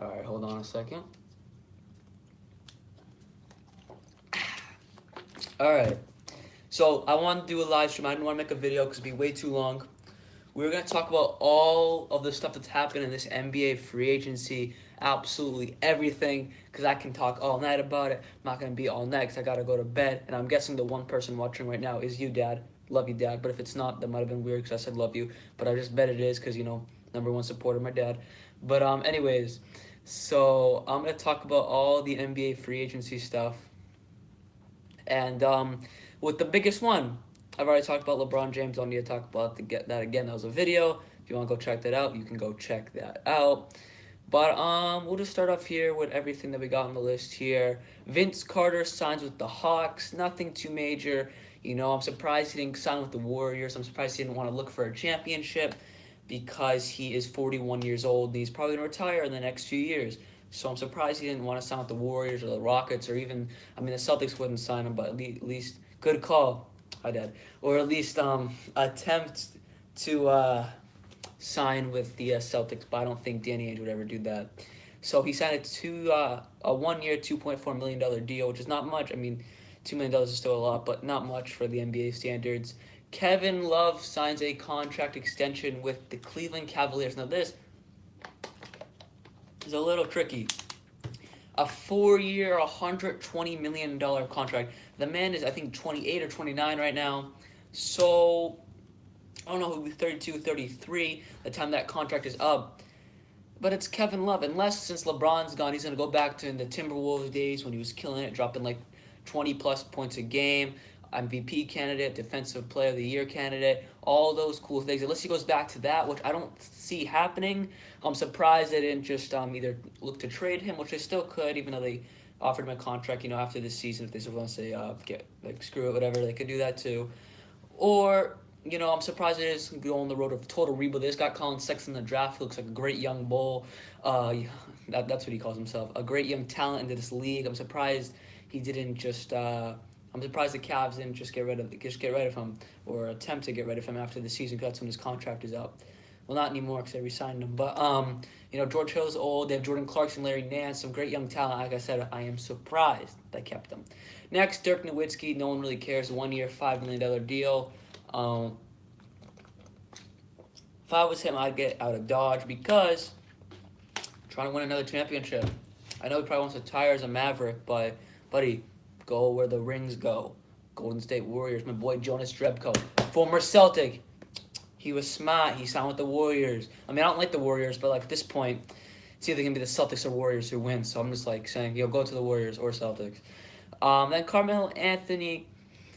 All right, hold on a second. All right. So I want to do a live stream. I didn't want to make a video because it'd be way too long. We're going to talk about all of the stuff that's happened in this NBA free agency, absolutely everything, because I can talk all night about it. I'm not going to be all night because I got to go to bed. And I'm guessing the one person watching right now is you, Dad. Love you, Dad. But if it's not, that might have been weird because I said love you. But I just bet it is because, number one supporter, my dad. But anyways, so I'm going to talk about all the NBA free agency stuff. And with the biggest one, I've already talked about LeBron James. Don't need to talk about that again. That was a video. If you want to go check that out, you can go check that out. But we'll just start off here with everything that we got on the list here. Vince Carter signs with the Hawks. Nothing too major. I'm surprised he didn't sign with the Warriors. I'm surprised he didn't want to look for a championship because he is 41 years old and he's probably going to retire in the next few years. So I'm surprised he didn't want to sign with the Warriors or the Rockets or even, the Celtics wouldn't sign him, but at least good call, hi Dad, or at least attempt to sign with the Celtics, but I don't think Danny Ainge would ever do that. So he signed a 1 year, $2.4 million deal, which is not much. $2 million is still a lot, but not much for the NBA standards. Kevin Love signs a contract extension with the Cleveland Cavaliers. Now this is a little tricky. A 4 year, $120 million contract. The man is, I think, 28 or 29 right now. So, I don't know, he'll be 32, 33 the time that contract is up. But it's Kevin Love. Unless, since LeBron's gone, he's going to go back to the Timberwolves days when he was killing it, dropping like 20-plus points a game. MVP candidate, Defensive Player of the Year candidate, all those cool things. Unless he goes back to that, which I don't see happening. I'm surprised they didn't just either look to trade him, which they still could, even though they offered him a contract, after this season. If they still want to say, screw it, whatever, they could do that too. Or, I'm surprised it is go on the road of total rebuild. They just got Colin Sexton in the draft, who looks like a great young bull. That's what he calls himself. A great young talent into this league. I'm surprised he didn't just... I'm surprised the Cavs didn't just get rid of him or attempt to get rid of him after the season because that's when his contract is up. Well, not anymore because they re-signed him. But, George Hill's old. They have Jordan Clarkson, Larry Nance, some great young talent. Like I said, I am surprised they kept them. Next, Dirk Nowitzki. No one really cares. 1 year, $5 million deal. If I was him, I'd get out of Dodge because I'm trying to win another championship. I know he probably wants to retire as a Maverick, but, buddy, go where the rings go. Golden State Warriors. My boy Jonas Drebko, former Celtic. He was smart. He signed with the Warriors. I don't like the Warriors, but at this point, it's either going to be the Celtics or Warriors who win. So I'm just saying, go to the Warriors or Celtics. Then Carmelo Anthony.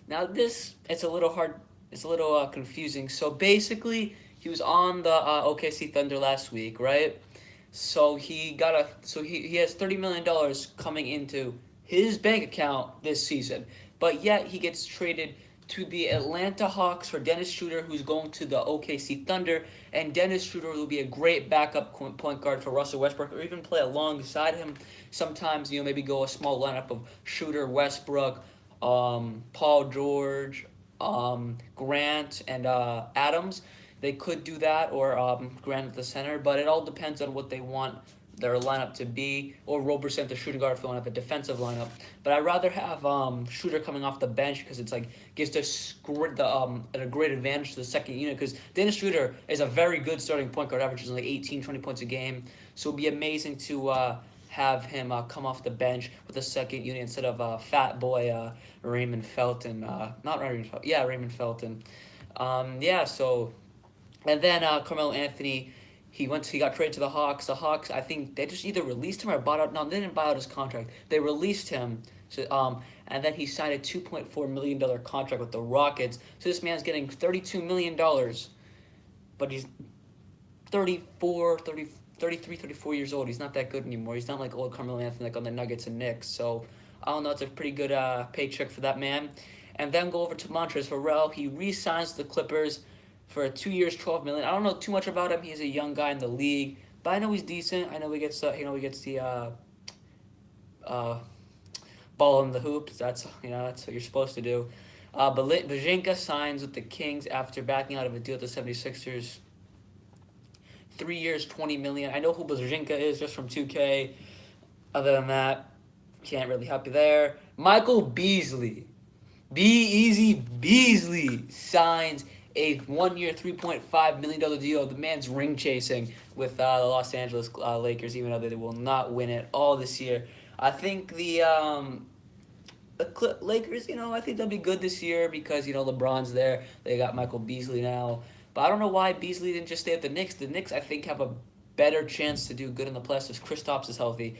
Now it's a little hard. It's a little confusing. So basically, he was on the OKC Thunder last week, right? So he has $30 million coming into his bank account this season, but yet he gets traded to the Atlanta Hawks for Dennis Schroeder, who's going to the OKC Thunder, and Dennis Schroeder will be a great backup point guard for Russell Westbrook, or even play alongside him. Sometimes, maybe go a small lineup of Schroeder, Westbrook, Paul George, Grant, and Adams. They could do that, or Grant at the center, but it all depends on what they want their lineup to be, or Roberson the shooting guard if they want to have a defensive lineup. But I'd rather have Shooter coming off the bench because it's gives a great advantage to the second unit, because Dennis Schroeder is a very good starting point guard, averages 18, 20 points a game. So it'd be amazing to have him come off the bench with the second unit instead of fat boy Raymond Felton. Not Raymond Felton. Yeah, Raymond Felton. So... And then Carmelo Anthony, he got traded to the Hawks. The Hawks, I think they just either released him or bought out. No, they didn't buy out his contract. They released him. So, and then he signed a $2.4 million contract with the Rockets. So this man's getting $32 million, but he's 33, 34 years old. He's not that good anymore. He's not like old Carmelo Anthony on the Nuggets and Knicks. So I don't know. It's a pretty good paycheck for that man. And then go over to Montrezl Harrell. He re-signs the Clippers for 2 years, $12 million. I don't know too much about him. He's a young guy in the league, but I know he's decent. I know he gets the ball in the hoops. That's what you're supposed to do. But Vajinka signs with the Kings after backing out of a deal with the 76ers. 3 years, 20 million. I know who Blazhinka is just from 2K. Other than that, can't really help you there. Michael Beasley. Be Easy Beasley signs a 1 year, $3.5 million deal. The man's ring chasing with the Los Angeles Lakers, even though they will not win it all this year. I think the Lakers, I think they'll be good this year because LeBron's there. They got Michael Beasley now, but I don't know why Beasley didn't just stay at the Knicks. The Knicks, I think, have a better chance to do good in the playoffs if Kristaps is healthy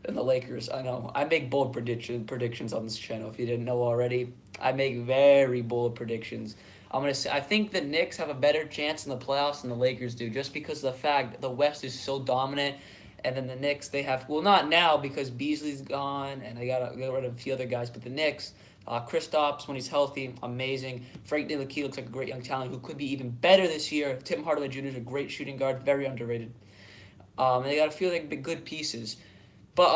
than the Lakers. I know. I make bold predictions on this channel. If you didn't know already, I make very bold predictions. I'm gonna say I think the Knicks have a better chance in the playoffs than the Lakers do, just because of the fact the West is so dominant. And then the Knicks, they have, well, not now because Beasley's gone and they got to get rid of a few other guys, but the Knicks, Kristaps, when he's healthy, amazing. Frank Ntilikina looks like a great young talent who could be even better this year. Tim Hardaway Jr. is a great shooting guard, very underrated. And they got a few like good pieces. But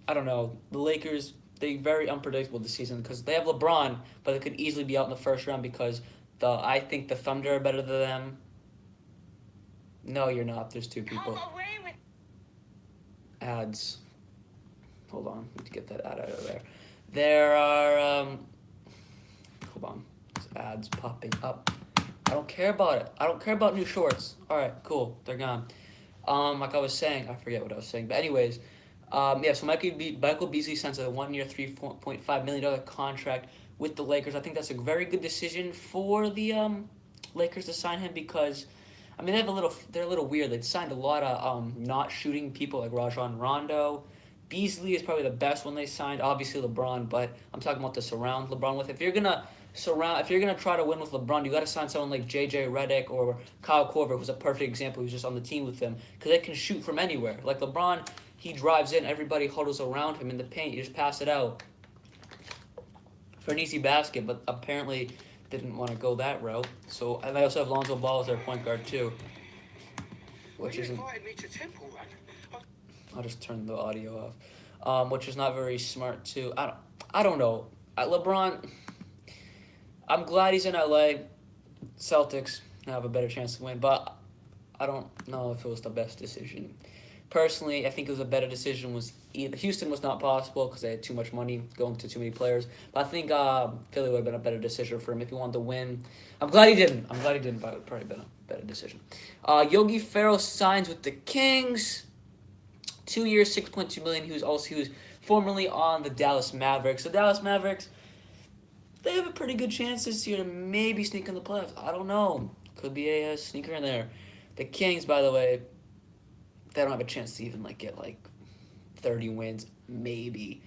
I don't know. The Lakers, they're very unpredictable this season because they have LeBron, but they could easily be out in the first round because I think the Thunder are better than them. No, you're not. There's two people. Ads. Hold on. Need to get that ad out of there. There are, hold on. There's ads popping up. I don't care about it. I don't care about new shorts. All right, cool. They're gone. Like I was saying, I forget what I was saying. But anyways, so Michael Beasley signs a 1 year, $3.5 million contract with the Lakers. I think that's a very good decision for the Lakers to sign him because they're a little weird. They signed a lot of not shooting people like Rajon Rondo. Beasley is probably the best one they signed. Obviously LeBron, but I'm talking about to surround LeBron with. If you're gonna try to win with LeBron, you got to sign someone like JJ Redick or Kyle Korver, who's a perfect example. Who's just on the team with them because they can shoot from anywhere. Like LeBron, he drives in, everybody huddles around him in the paint. You just pass it out for an easy basket, but apparently didn't want to go that route. So, and they also have Lonzo Ball as their point guard too, which isn't. I'll just turn the audio off, which is not very smart too. I don't know. LeBron, I'm glad he's in LA. Celtics have a better chance to win, but I don't know if it was the best decision. Personally, I think it was a better decision. Houston was not possible because they had too much money going to too many players. But I think Philly would have been a better decision for him if he wanted to win. I'm glad he didn't, but it would have probably been a better decision. Yogi Ferrell signs with the Kings. 2 years, $6.2 million. He was formerly on the Dallas Mavericks. The Dallas Mavericks, they have a pretty good chance this year to maybe sneak in the playoffs. I don't know. Could be a sneaker in there. The Kings, by the way, they don't have a chance to even get 30 wins, maybe.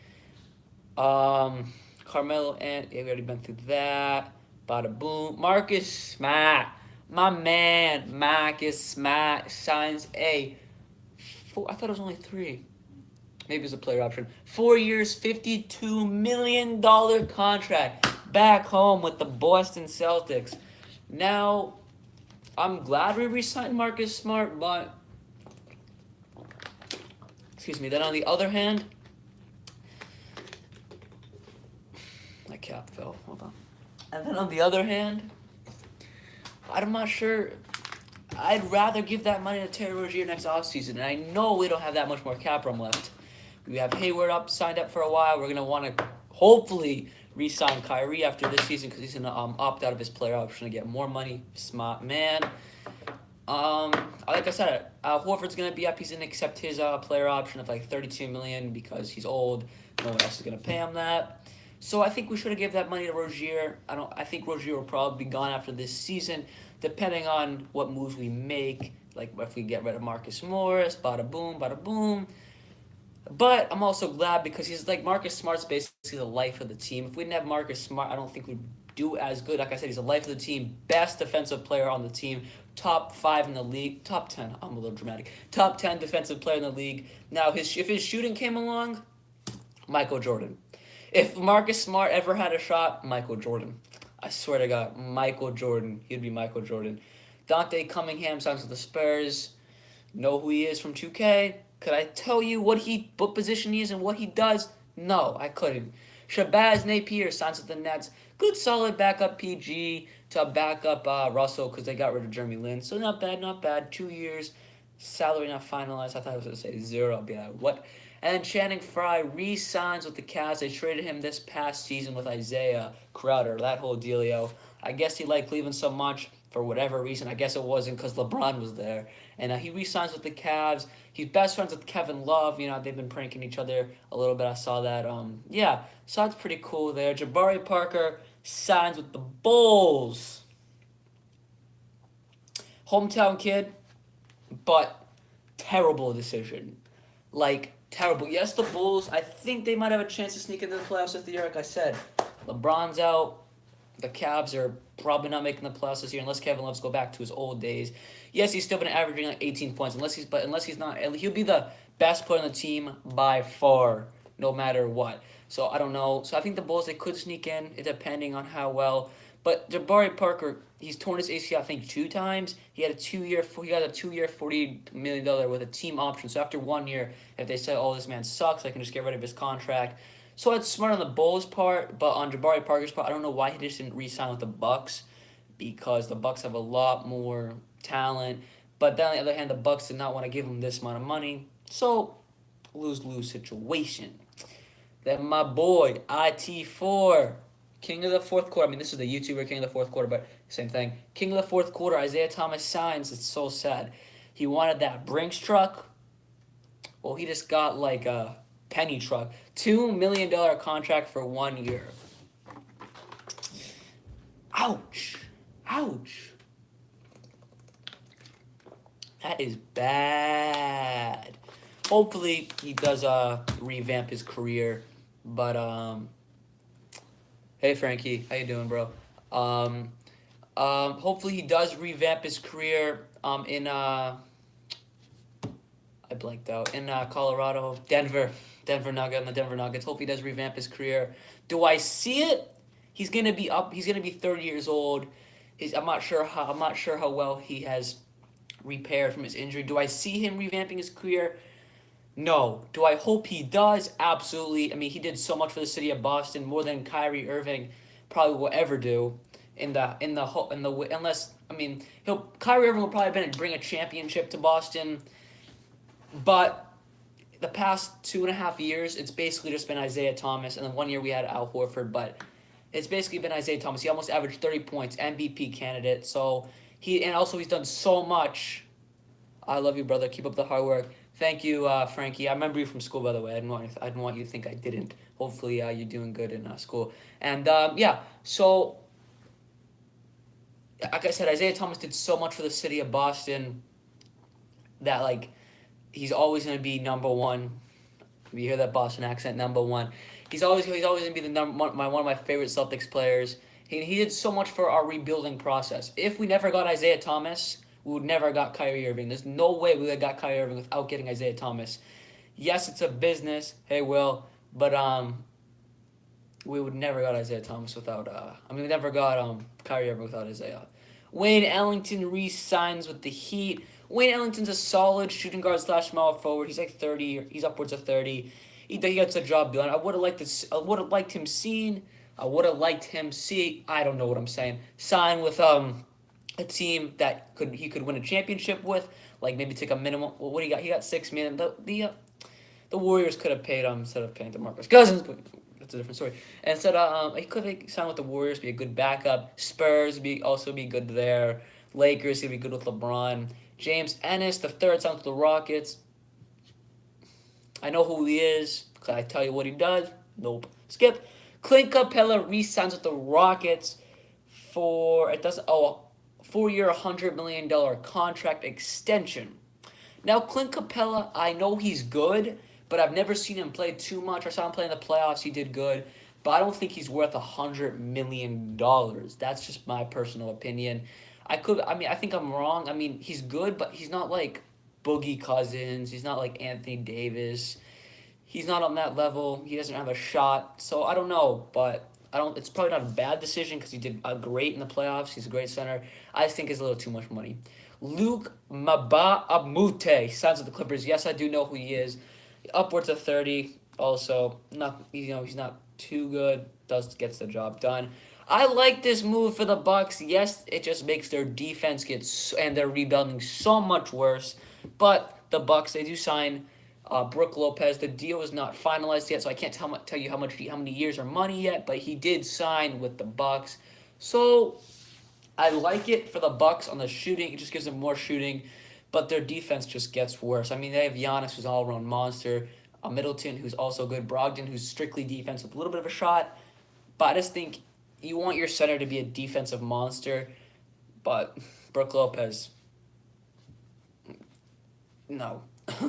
Carmelo and we already been through that. Bada boom. Marcus Smart, my man, Marcus Smart signs a 4. I thought it was only 3. Maybe it was a player option. 4 years, $52 million contract back home with the Boston Celtics. Now, I'm glad we re-signed Marcus Smart, but then on the other hand, my cap fell. Hold on. And then on the other hand, I'm not sure. I'd rather give that money to Terry Rozier next offseason. And I know we don't have that much more cap room left. We have Hayward signed up for a while. We're going to want to hopefully re-sign Kyrie after this season because he's going to opt out of his player option to get more money. Smart man. Like I said, Horford's gonna be up. He's gonna accept his player option of $32 million because he's old. No one else is gonna pay him that. So I think we should have given that money to Rozier. I think Rozier will probably be gone after this season, depending on what moves we make. Like if we get rid of Marcus Morris, bada boom, bada boom. But I'm also glad because he's Marcus Smart's basically the life of the team. If we didn't have Marcus Smart, I don't think we'd do as good. Like I said, he's the life of the team, best defensive player on the team, top 5 in the league, top 10. I'm a little dramatic. Top 10 defensive player in the league. Now, if his shooting came along, Michael Jordan. If Marcus Smart ever had a shot, Michael Jordan. I swear to God, Michael Jordan. He'd be Michael Jordan. Dante Cunningham signs with the Spurs. Know who he is from 2K. Could I tell you what position he is and what he does? No, I couldn't. Shabazz Napier signs with the Nets. Good, solid backup PG to back up Russell because they got rid of Jeremy Lin. So not bad, not bad. 2 years, salary not finalized. I thought I was going to say 0. I'll be like, what? And then Channing Frye re-signs with the Cavs. They traded him this past season with Isaiah Crowder. That whole dealio. I guess he liked Cleveland so much for whatever reason. I guess it wasn't because LeBron was there. And he re-signs with the Cavs. He's best friends with Kevin Love. You know, they've been pranking each other a little bit. I saw that. Yeah, so that's pretty cool there. Jabari Parker signs with the Bulls. Hometown kid, but terrible decision. Like, terrible. Yes, the Bulls, I think they might have a chance to sneak into the playoffs this year. Like I said, LeBron's out. The Cavs are probably not making the playoffs this year unless Kevin Love's go back to his old days. Yes, he's still been averaging like 18 points. Unless he's not, he'll be the best player on the team by far, no matter what. So I don't know. So I think the Bulls, they could sneak in, depending on how well. But Jabari Parker, he's torn his ACL I think 2 times. He got a 2-year $40 million with a team option. So after 1 year, if they say, oh, this man sucks, they can just get rid of his contract. So it's smart on the Bulls' part, but on Jabari Parker's part, I don't know why he just didn't re-sign with the Bucks, because the Bucks have a lot more talent. But then on the other hand, the Bucks did not want to give him this amount of money. So lose-lose situation. Then my boy, IT4, King of the Fourth Quarter. I mean, this is the YouTuber King of the Fourth Quarter, but same thing. King of the Fourth Quarter, Isaiah Thomas signs. It's so sad. He wanted that Brinks truck. Well, he just got like a penny truck. $2 million contract for 1 year. Ouch. Ouch. That is bad. Hopefully he does revamp his career. But hey Frankie, how you doing, bro? Hopefully he does revamp his career in I blanked out. In Colorado, Denver Nugget, on the Denver Nuggets. Hope he does revamp his career. Do I see it? He's gonna be 30 years old. I'm not sure how well he has repaired from his injury. Do I see him revamping his career? No. Do I hope he does? Absolutely. I mean, he did so much for the city of Boston, more than Kyrie Irving probably will ever do. Unless, I mean, Kyrie Irving will probably bring a championship to Boston, but the past 2.5 years, it's basically just been Isaiah Thomas, and then 1 year we had Al Horford, but it's basically been Isaiah Thomas. He almost averaged 30 points, MVP candidate. So he's done so much. I love you, brother. Keep up the hard work. Thank you, Frankie. I remember you from school, by the way. I didn't want you to think I didn't. Hopefully, you're doing good in school. And yeah, so like I said, Isaiah Thomas did so much for the city of Boston that like he's always going to be number one. You hear that Boston accent, number one. He's always going to be one of my favorite Celtics players. He did so much for our rebuilding process. If we never got Isaiah Thomas, we would never got Kyrie Irving. There's no way we would have got Kyrie Irving without getting Isaiah Thomas. Yes, it's a business. Hey, Will, but we would never got Isaiah Thomas without. We never got Kyrie Irving without Isaiah. Wayne Ellington re-signs with the Heat. Wayne Ellington's a solid shooting guard / small forward. He's like 30. He's upwards of 30. He gets the job done. I would have liked him see. I don't know what I'm saying. Sign with a team that he could win a championship with. Like maybe take a minimum. Well, what do you got? He got $6 million. The Warriors could have paid him instead of paying DeMarcus Cousins. But that's a different story. And instead, he could have signed with the Warriors, be a good backup. Spurs also be good there. Lakers he'd be good with LeBron. James Ennis, the third, signed with the Rockets. I know who he is. Can I tell you what he does? Nope. Skip. Clint Capella re-signs with the Rockets for 4-year, $100 million contract extension. Now, Clint Capella, I know he's good, but I've never seen him play too much. I saw him play in the playoffs. He did good, but I don't think he's worth $100 million. That's just my personal opinion. I think I'm wrong. I mean, he's good, but he's not like Boogie Cousins. He's not like Anthony Davis. He's not on that level. He doesn't have a shot. So I don't know, but it's probably not a bad decision because he did great in the playoffs. He's a great center. I just think it's a little too much money. Luke Mbah-a-Moute signs with the Clippers. Yes, I do know who he is. Upwards of 30. Also, he's not too good. Gets the job done. I like this move for the Bucks. Yes, it just makes their defense and their rebounding so much worse. But the Bucks, they do sign Brook Lopez. The deal is not finalized yet, so I can't tell you how many years or money yet. But he did sign with the Bucks, so I like it for the Bucks on the shooting. It just gives them more shooting, but their defense just gets worse. I mean, they have Giannis, who's an all-around monster, Middleton, who's also good, Brogdon, who's strictly defense with a little bit of a shot. But I just think you want your center to be a defensive monster, but Brook Lopez, no,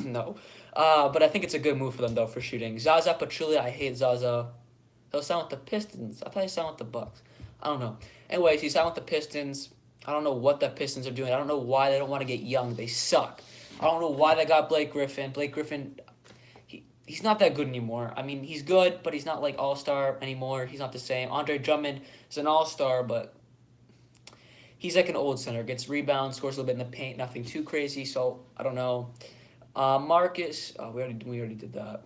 no. But I think it's a good move for them though for shooting. Zaza Pachulia, I hate Zaza. He'll sign with the Pistons. I thought he signed with the Bucks. I don't know. Anyways, he signed with the Pistons. I don't know what the Pistons are doing. I don't know why they don't want to get young. They suck. I don't know why they got Blake Griffin. Blake Griffin, he's not that good anymore. I mean, he's good, but he's not like all-star anymore. He's not the same. Andre Drummond is an all-star, but he's like an old center. Gets rebounds, scores a little bit in the paint, nothing too crazy. So I don't know. Marcus, we already did that.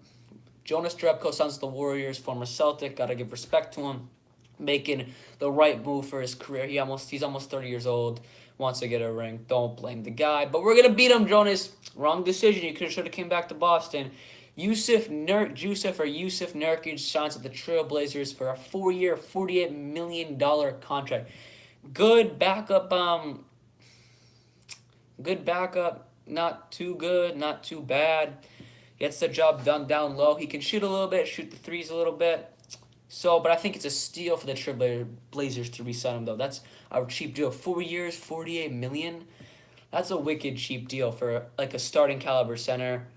Jonas Jerebko signs with the Warriors, former Celtic. Gotta give respect to him, making the right move for his career. He's almost 30 years old. Wants to get a ring. Don't blame the guy, but we're gonna beat him, Jonas. Wrong decision. You should have came back to Boston. Yusuf Nurkic signs with the Trailblazers for a 4-year, $48 million contract. Good backup. Good backup. Not too good. Not too bad. Gets the job done down low. He can shoot a little bit. Shoot the threes a little bit. So, but I think it's a steal for the Trailblazers to re-sign him though. That's a cheap deal. 4 years, $48 million. That's a wicked cheap deal for like a starting caliber center.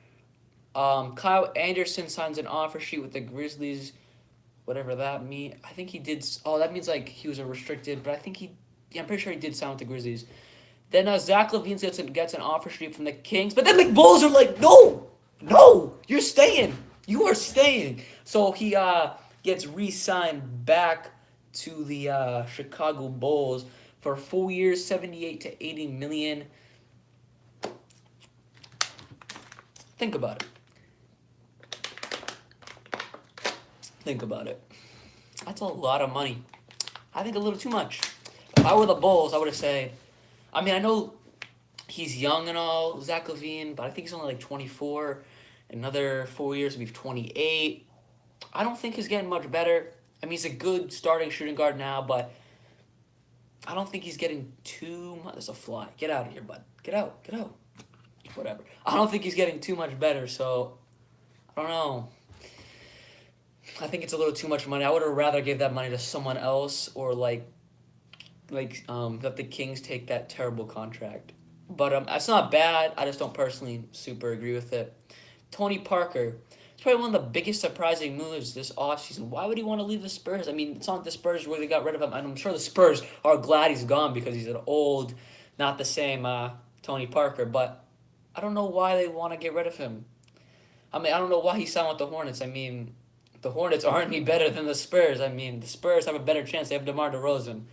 Kyle Anderson signs an offer sheet with the Grizzlies, whatever that means. I think he did. Oh, that means like he was a restricted, but I'm pretty sure he did sign with the Grizzlies. Then Zach LaVine gets an offer sheet from the Kings, but then the Bulls are like, no, you're staying. You are staying. So he gets re-signed back to the Chicago Bulls for 4 years, $78 to $80 million. Think about it. That's a lot of money. I think a little too much. If I were the Bulls, I would have said, I mean, I know he's young and all, Zach LaVine, but I think he's only like 24. Another 4 years, he'll be 28. I don't think he's getting much better. I mean, he's a good starting shooting guard now, but I don't think he's getting too much. There's a fly. Get out of here, bud. Get out. Whatever. I don't think he's getting too much better, so I don't know. I think it's a little too much money. I would have rather give that money to someone else or let the Kings take that terrible contract. But that's not bad. I just don't personally super agree with it. Tony Parker. It's probably one of the biggest surprising moves this offseason. Why would he want to leave the Spurs? I mean, it's not like the Spurs really got rid of him. And I'm sure the Spurs are glad he's gone because he's an old, not the same Tony Parker. But I don't know why they want to get rid of him. I mean, I don't know why he signed with the Hornets. I mean, the Hornets aren't any better than the Spurs. I mean, the Spurs have a better chance. They have DeMar DeRozan.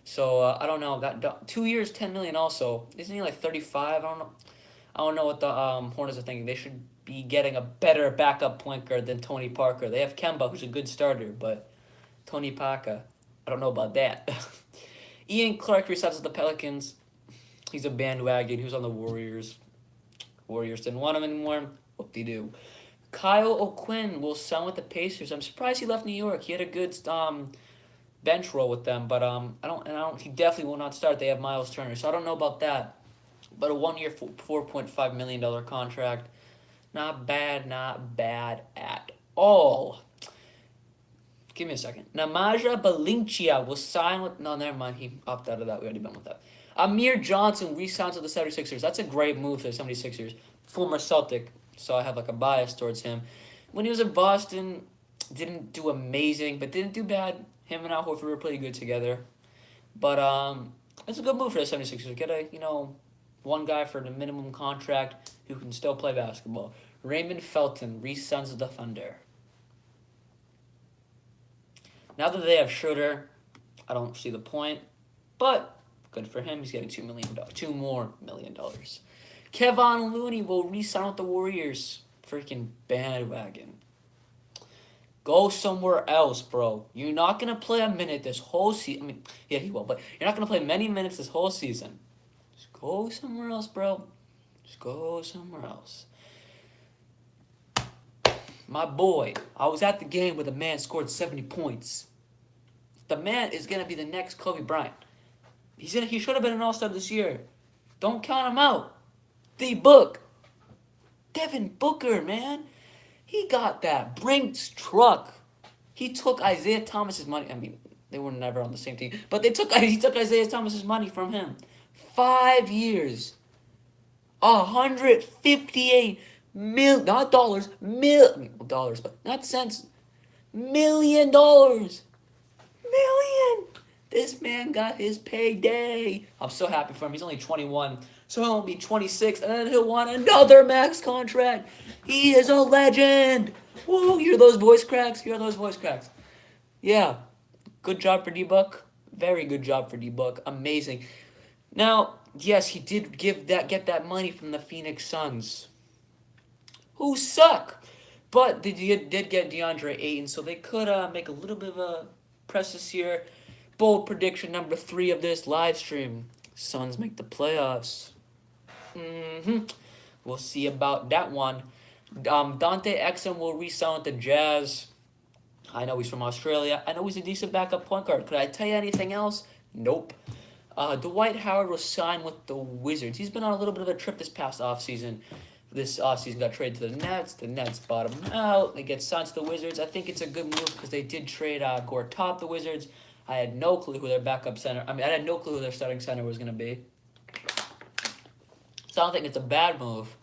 So, I don't know. Got 2 years, $10 million also. Isn't he like 35? I don't know what the Hornets are thinking. They should be getting a better backup point guard than Tony Parker. They have Kemba, who's a good starter, but Tony Parker, I don't know about that. Ian Clark resigns with the Pelicans. He's a bandwagon. He was on the Warriors. Warriors didn't want him anymore. Whoop-de-doo. Kyle O'Quinn will sign with the Pacers. I'm surprised he left New York. He had a good bench role with them, but he definitely will not start. They have Miles Turner, so I don't know about that. But a 1 year, $4.5 million contract. Not bad at all. Give me a second. Namaja Balincia will sign with... No, never mind. He opted out of that. We already been with that. Amir Johnson re-signs with the 76ers. That's a great move for the 76ers. Former Celtic, so I have like a bias towards him. When he was in Boston, didn't do amazing, but didn't do bad. Him and Al Horford were pretty good together. But it's a good move for the 76ers. Get one guy for the minimum contract who can still play basketball. Raymond Felton re-signs with the Thunder. Now that they have Schroeder, I don't see the point, but good for him. He's getting $2 more million. Kevon Looney will re-sign with the Warriors. Freaking bandwagon. Go somewhere else, bro. You're not gonna play a minute this whole season. I mean, yeah, he will, but you're not gonna play many minutes this whole season. Just go somewhere else, bro. Just go somewhere else. My boy, I was at the game where the man scored 70 points. The man is gonna be the next Kobe Bryant. He should have been an All-Star this year. Don't count him out. The Book. Devin Booker, man. He got that Brinks truck. He took Isaiah Thomas's money. I mean, they were never on the same team, but he took Isaiah Thomas's money from him. 5 years. 158 mil, not dollars, dollars, but not cents. $1 million. Million. This man got his payday. I'm so happy for him. He's only 21, so he'll be 26, and then he'll want another max contract. He is a legend. Woo, you hear those voice cracks? Hear those voice cracks? Yeah, good job for D-Book. Very good job for D-Book. Amazing. Now, yes, he did get that money from the Phoenix Suns, who suck. But they did get DeAndre Ayton, so they could make a little bit of a press this year. Bold prediction number 3 of this live stream. Suns make the playoffs. We'll see about that one. Dante Exum will re-sign with the Jazz. I know he's from Australia. I know he's a decent backup point guard. Could I tell you anything else? Nope. Dwight Howard will sign with the Wizards. He's been on a little bit of a trip this past offseason. This offseason got traded to the Nets. The Nets bought him out. They get signed to the Wizards. I think it's a good move because they did trade Gortat, the Wizards. I had no clue who their backup center... I had no clue who their starting center was going to be. So I don't think it's a bad move.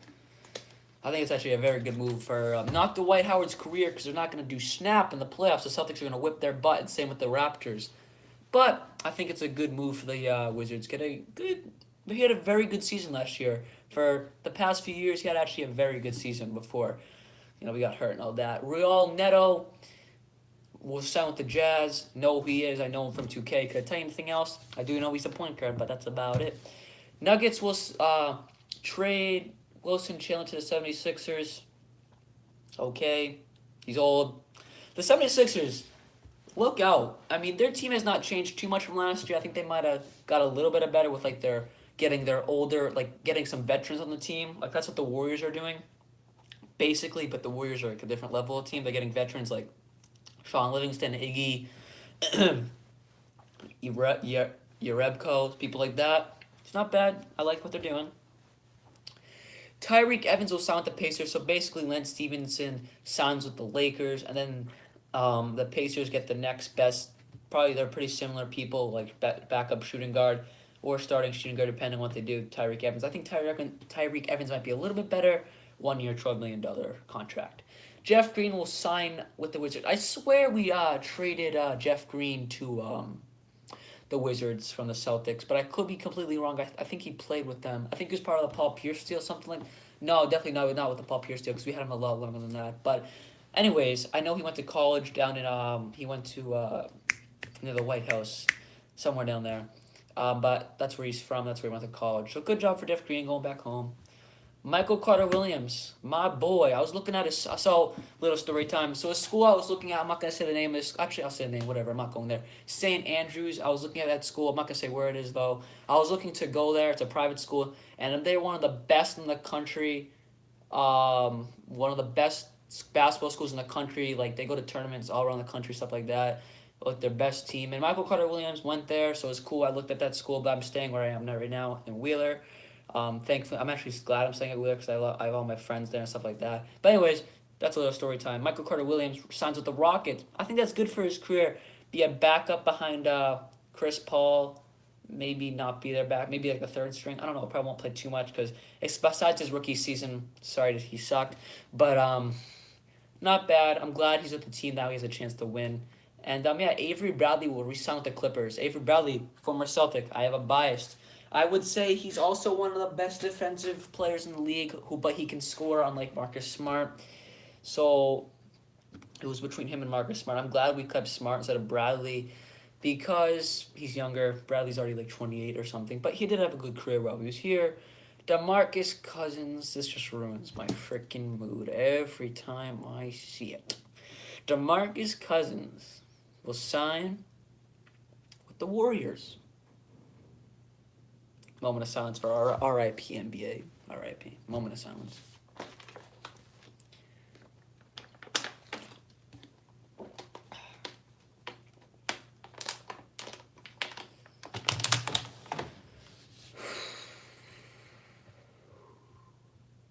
I think it's actually a very good move for not Dwight Howard's career because they're not going to do snap in the playoffs. The Celtics are going to whip their butt, and same with the Raptors. But I think it's a good move for the Wizards. He had a very good season last year. For the past few years, he had actually a very good season before, we got hurt and all that. Real Neto will sign with the Jazz. Know who he is. I know him from 2K. Could I tell you anything else? I do know he's a point guard, but that's about it. Nuggets will trade Wilson Chandler to the 76ers. Okay. He's old. The 76ers, look out. I mean, their team has not changed too much from last year. I think they might have got a little bit better with getting some veterans on the team. Like, that's what the Warriors are doing, basically, but the Warriors are like a different level of team. They're getting veterans like Sean Livingston, Iggy, Yarebko, people like that. It's not bad. I like what they're doing. Tyreek Evans will sign with the Pacers, so basically Lance Stevenson signs with the Lakers, and then the Pacers get the next best. Probably they're pretty similar people, like backup shooting guard or starting shooting guard, depending on what they do. Tyreek Evans. I think Tyreek Evans might be a little bit better. 1 year, $12 million contract. Jeff Green will sign with the Wizards. I swear we traded Jeff Green to the Wizards from the Celtics, but I could be completely wrong. I think he played with them. I think he was part of the Paul Pierce deal, something like. No, definitely not with the Paul Pierce deal because we had him a lot longer than that. But anyways, I know he went to college down in he went to near the White House, somewhere down there. But that's where he's from. That's where he went to college. So good job for Jeff Green going back home. Michael Carter-Williams, my boy. I was looking at his... So, little story time. So, a school I was looking at, I'm not going to say the name. Actually, I'll say the name, whatever. I'm not going there. St. Andrews. I was looking at that school. I'm not going to say where it is, though. I was looking to go there. It's a private school. And they're one of the best in the country. One of the best basketball schools in the country. Like, they go to tournaments all around the country, stuff like that. Like, their best team. And Michael Carter-Williams went there, so it's cool. I looked at that school, but I'm staying where I am right now in Wheeler. Thankfully, I'm actually glad I'm staying at Wheeler because I have all my friends there and stuff like that. But anyways, that's a little story time. Michael Carter-Williams signs with the Rockets. I think that's good for his career. Be a backup behind Chris Paul. Maybe not be their back. Maybe like the third string. I don't know. Probably won't play too much because besides his rookie season, sorry he sucked. But not bad. I'm glad he's with the team now. He has a chance to win. And Avery Bradley will re-sign with the Clippers. Avery Bradley, former Celtic. I have a bias. I would say he's also one of the best defensive players in the league, but he can score unlike Marcus Smart. So it was between him and Marcus Smart. I'm glad we kept Smart instead of Bradley because he's younger. Bradley's already like 28 or something, but he did have a good career while he was here. DeMarcus Cousins, this just ruins my freaking mood every time I see it. DeMarcus Cousins will sign with the Warriors. Moment of silence for our R.I.P. NBA. R.I.P. Moment of silence.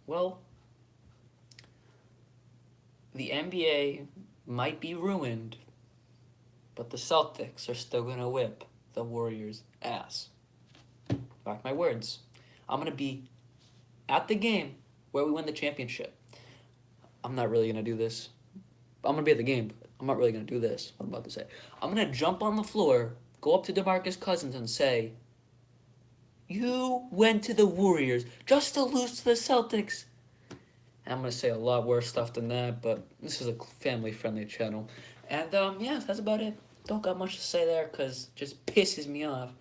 Well, the NBA might be ruined, but the Celtics are still going to whip the Warriors' ass. Mark my words. I'm going to be at the game where we win the championship. I'm not really going to do this. I'm going to be at the game, but I'm not really going to do this. What I'm about to say. I'm going to jump on the floor, go up to DeMarcus Cousins and say, you went to the Warriors just to lose to the Celtics. And I'm going to say a lot worse stuff than that, but this is a family-friendly channel. And, yeah, that's about it. Don't got much to say there because it just pisses me off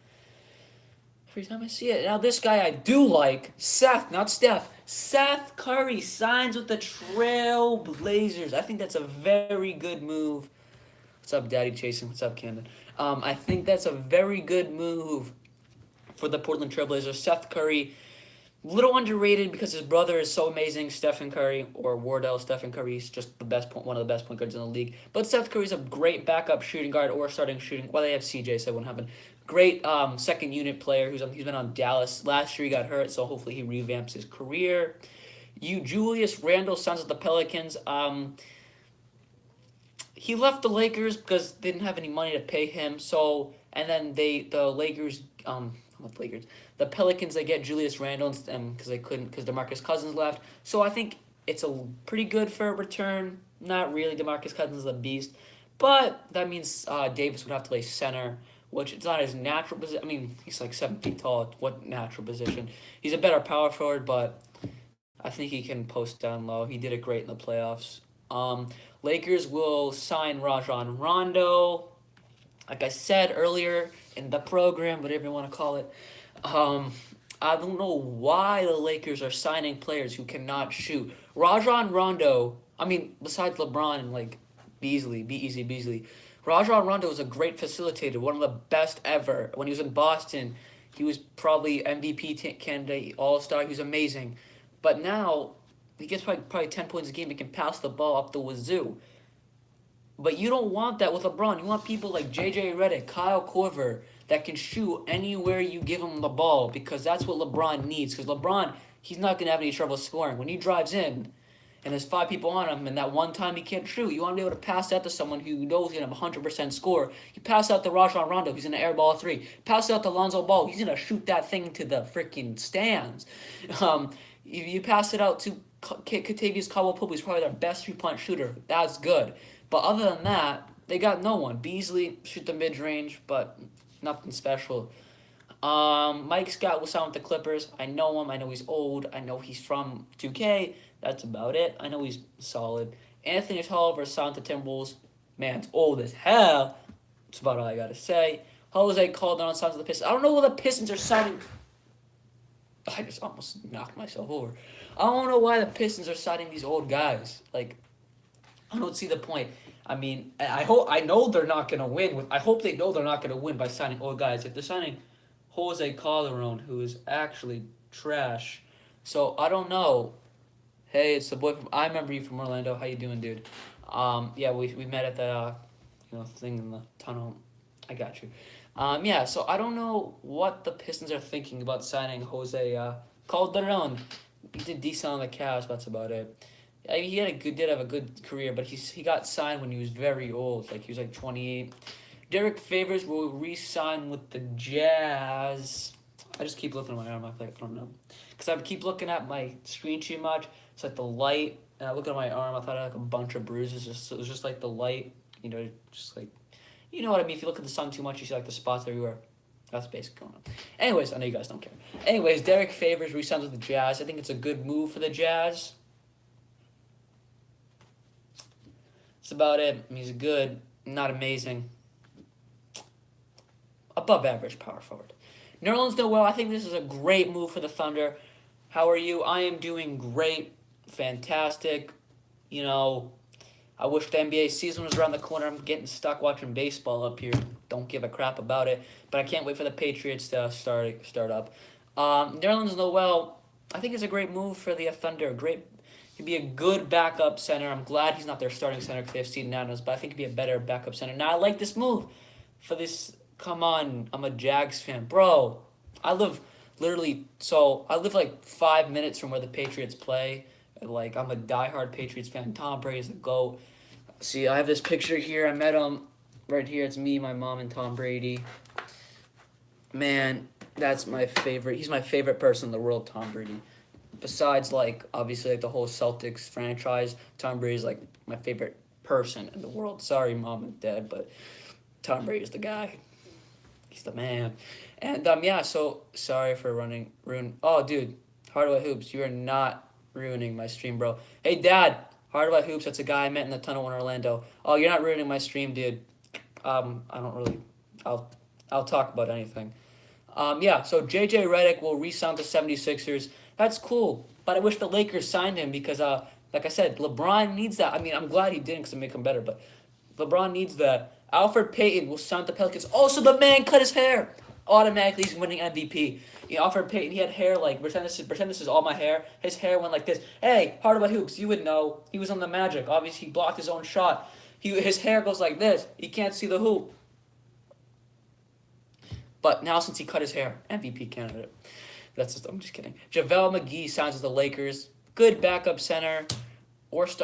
every time I see it. Now, this guy I do like, Seth, not Steph. Seth Curry signs with the Trail Blazers. I think that's a very good move. What's up, Daddy Jason? What's up, Camden? I think that's a very good move for the Portland Trail Blazers. Seth Curry, little underrated because his brother is so amazing, Stephen Curry, or Wardell Stephen Curry. He's just one of the best point guards in the league. But Seth Curry's a great backup shooting guard or starting shooting. Well, they have CJ, so it won't happen. Great second unit player he's been on Dallas. Last year he got hurt, so hopefully he revamps his career. Julius Randle signs with the Pelicans. He left the Lakers because they didn't have any money to pay him. So and then the Pelicans, they get Julius Randle because they couldn't because DeMarcus Cousins left. So I think it's a pretty good for a return. Not really. DeMarcus Cousins is a beast, but that means Davis would have to play center, which it's not his natural position. I mean, he's like 7 feet tall. What natural position? He's a better power forward, but I think he can post down low. He did it great in the playoffs. Lakers will sign Rajon Rondo. Like I said earlier in the program, whatever you want to call it, I don't know why the Lakers are signing players who cannot shoot. Rajon Rondo, I mean, besides LeBron and like Beasley, Rajon Rondo is a great facilitator, one of the best ever. When he was in Boston, he was probably MVP candidate, All-Star. He was amazing. But now, he gets probably 10 points a game. He can pass the ball up the wazoo. But you don't want that with LeBron. You want people like J.J. Redick, Kyle Korver, that can shoot anywhere you give him the ball because that's what LeBron needs. Because LeBron, he's not going to have any trouble scoring. When he drives in and there's 5 people on him and that one time he can't shoot, you want to be able to pass that to someone who knows he's going to have 100% score. You pass out to Rajon Rondo, he's going to airball 3. Pass out to Lonzo Ball, he's going to shoot that thing to the freaking stands. You pass it out to Kentavious Caldwell-Pope, who's probably their best 3-point shooter. That's good. But other than that, they got no one. Beasley, shoot the mid-range, but nothing special. Mike Scott will sign with the Clippers. I know him. I know he's old. I know he's from 2K. That's about it. I know he's solid. Anthony Tolliver signed to Timberwolves. Man's old as hell. That's about all I got to say. Jose Calderon signs to the Pistons. I don't know what the Pistons are signing. I just almost knocked myself over. I don't know why the Pistons are signing these old guys. Like, I don't see the point. I mean, I know they're not gonna win. I hope they know they're not gonna win by signing old guys. If they're signing Jose Calderon, who is actually trash, so I don't know. Hey, it's the boy from. I remember you from Orlando. How you doing, dude? Yeah, we met at the thing in the tunnel. I got you. Yeah, so I don't know what the Pistons are thinking about signing Jose Calderon. He did decent on the Cavs. That's about it. He did have a good career, but he got signed when he was very old. Like he was like 28. Derek Favors will re-sign with the Jazz. I just keep looking at my arm. I don't know, because I keep looking at my screen too much. It's like the light, and I look at my arm. I thought I had like a bunch of bruises. It was just like the light, just like, you know what I mean. If you look at the sun too much, you see like the spots everywhere. That's basically going on. Anyways, I know you guys don't care. Anyways, Derek Favors re-signs with the Jazz. I think it's a good move for the Jazz. That's about it. I mean, he's good, not amazing. Above average power forward. Nerlens Noel, I think this is a great move for the Thunder. How are you? I am doing great. Fantastic. I wish the NBA season was around the corner. I'm getting stuck watching baseball up here. Don't give a crap about it. But I can't wait for the Patriots to start up. Nerlens Noel, I think it's a great move for the Thunder. He'd be a good backup center. I'm glad he's not their starting center because they have Steven Adams, but I think he'd be a better backup center. Now, I like this move for this. Come on, I'm a Jags fan. Bro, I live like 5 minutes from where the Patriots play. Like, I'm a diehard Patriots fan. Tom Brady's the GOAT. See, I have this picture here. I met him right here. It's me, my mom, and Tom Brady. Man, that's my favorite. He's my favorite person in the world, Tom Brady. Besides, like, obviously, like, the whole Celtics franchise, Tom Brady's, like, my favorite person in the world. Sorry, Mom and Dad, but Tom Brady's the guy. He's the man. And, yeah, so sorry for ruin. Oh, dude, Hardaway Hoops, you are not ruining my stream, bro. Hey, Dad, Hardaway Hoops, that's a guy I met in the tunnel in Orlando. Oh, you're not ruining my stream, dude. I don't really, I'll talk about anything. Yeah, so J.J. Redick will re-sign the 76ers. That's cool, but I wish the Lakers signed him because, like I said, LeBron needs that. I mean, I'm glad he didn't because it make him better, but LeBron needs that. Alfred Payton will sign the Pelicans. Also, the man cut his hair. Automatically, he's winning MVP. You know, Alfred Payton, he had hair like, pretend this is all my hair. His hair went like this. Hey, Hardaway Hoops, you would know. He was on the Magic. Obviously, he blocked his own shot. His hair goes like this. He can't see the hoop. But now, since he cut his hair, MVP candidate. I'm just kidding. JaVale McGee signs with the Lakers. Good backup center.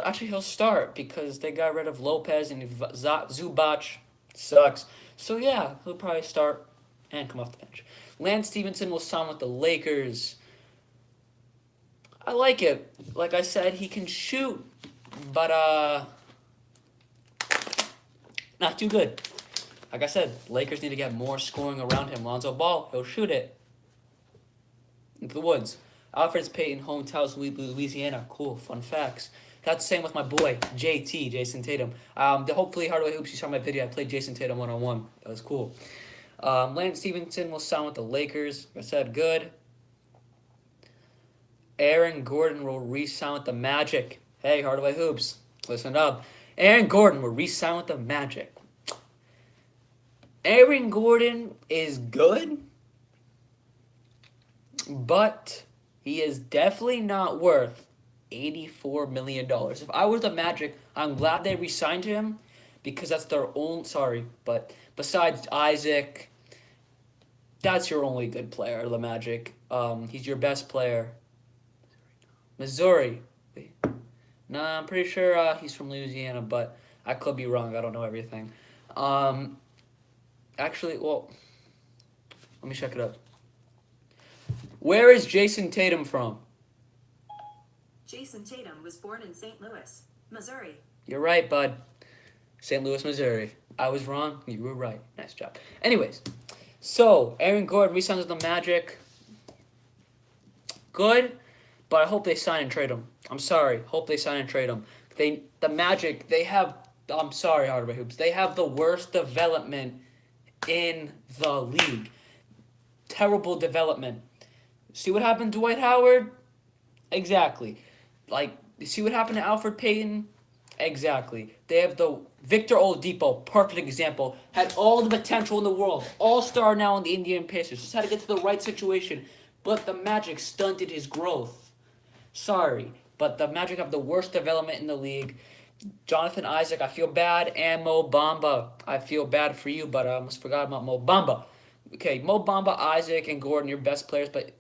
Actually, he'll start because they got rid of Lopez and Zubac. Sucks. So, yeah, he'll probably start and come off the bench. Lance Stevenson will sign with the Lakers. I like it. Like I said, he can shoot, but not too good. Like I said, Lakers need to get more scoring around him. Lonzo Ball, he'll shoot it into the woods. Alfred Payton, hometowns, Louisiana. Cool, fun facts. That's the same with my boy, JT, Jason Tatum. Hopefully, Hardaway Hoops, you saw my video. I played Jason Tatum one-on-one. That was cool. Lance Stevenson will sign with the Lakers. Like I said, good. Aaron Gordon will re-sign with the Magic. Hey, Hardaway Hoops, listen up. Aaron Gordon will re-sign with the Magic. Aaron Gordon is good, but he is definitely not worth $84 million. If I was the Magic, I'm glad they re-signed him because that's their own. Sorry, but besides Isaac, that's your only good player, the Magic. He's your best player. Missouri. Wait. Nah, I'm pretty sure he's from Louisiana, but I could be wrong. I don't know everything. Actually, well, let me check it up. Where is Jason Tatum from? Jason Tatum was born in St. Louis, Missouri. You're right, bud. St. Louis, Missouri. I was wrong. You were right. Nice job. Anyways, so Aaron Gordon re-signs with the Magic. Good, but I hope they sign and trade him. I'm sorry. Hope they sign and trade him. The Magic, they have. I'm sorry, Hardaway Hoops. They have the worst development in the league. Terrible development. See what happened to Dwight Howard? Exactly. Like, see what happened to Alfred Payton? Exactly. They have the Victor Oladipo, perfect example, had all the potential in the world. All-star now in the Indiana Pacers. Just had to get to the right situation. But the Magic stunted his growth. Sorry, but the Magic have the worst development in the league. Jonathan Isaac, I feel bad, and Mo Bamba. I feel bad for you, but I almost forgot about Mo Bamba. Okay, Mo Bamba, Isaac, and Gordon, your best players, but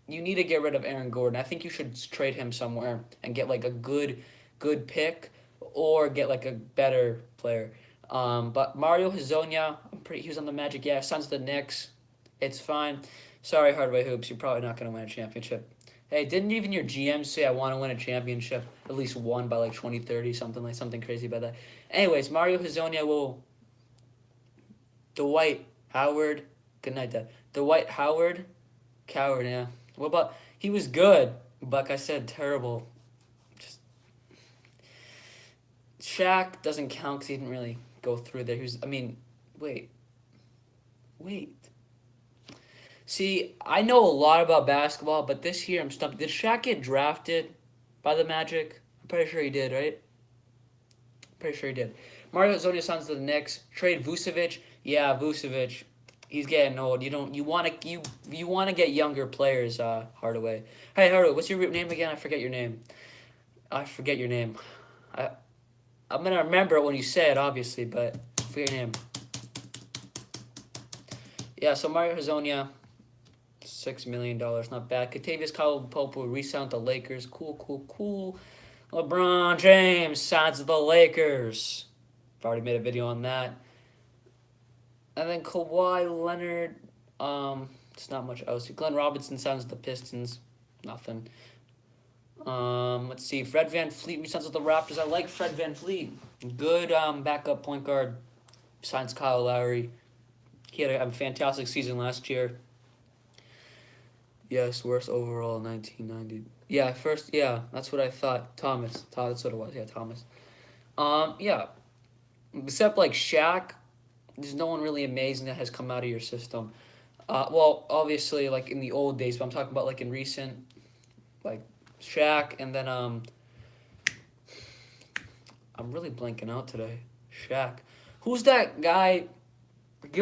you need to get rid of Aaron Gordon. I think you should trade him somewhere and get like a good pick or get like a better player. But Mario Hezonja, he was on the Magic. Yeah, signs the Knicks. It's fine. Sorry, Hardaway Hoops, you're probably not going to win a championship. Hey, didn't even your GM say I want to win a championship? At least one by like 2030, something crazy about that. Anyways, Mario Hezonja will. Dwight Howard. Good night, Dad. Dwight Howard. Coward, yeah. What about. He was good, but like I said, terrible. Just. Shaq doesn't count because he didn't really go through there. Wait. See, I know a lot about basketball, but this year I'm stumped. Did Shaq get drafted by the Magic? I'm pretty sure he did, right? Pretty sure he did. Mario Hezonja signs to the Knicks. Trade Vucevic. Yeah, Vucevic. He's getting old. You want to get younger players. Hardaway. Hey Hardaway, what's your name again? I forget your name. I I'm gonna remember it when you say it, obviously, but I forget your name. Yeah, so Mario Hezonja, $6 million, not bad. Kentavious Caldwell-Pope will re-sign with the Lakers. Cool. LeBron James signs with the Lakers. I've already made a video on that. And then Kawhi Leonard, it's not much else. Glenn Robinson signs with the Pistons. Nothing. Let's see. Fred VanVleet resigns with the Raptors. I like Fred VanVleet. Good backup point guard. Signs Kyle Lowry. He had a fantastic season last year. Yes, worst overall in 1990. Yeah, that's what I thought. Thomas, that's what it was. Yeah, Thomas. Yeah. Except like Shaq, there's no one really amazing that has come out of your system. Well, obviously, like in the old days, but I'm talking about like in recent, like Shaq, and then I'm really blanking out today. Shaq. Who's that guy? Not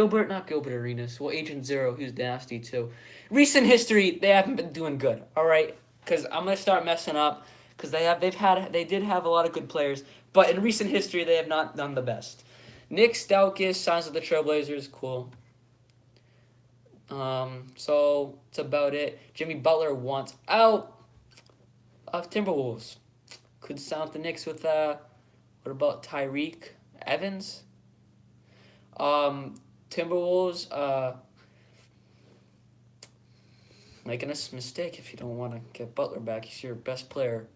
Gilbert Arenas. Well, Agent Zero, who's nasty too. Recent history, they haven't been doing good. All right, because I'm gonna start messing up because they did have a lot of good players, but in recent history they have not done the best. Nick Stauskas signs with the Trailblazers. Cool. So that's about it. Jimmy Butler wants out of Timberwolves. Could sign with the Knicks with what about Tyreek Evans? Timberwolves making a mistake if you don't want to get Butler back. He's your best player.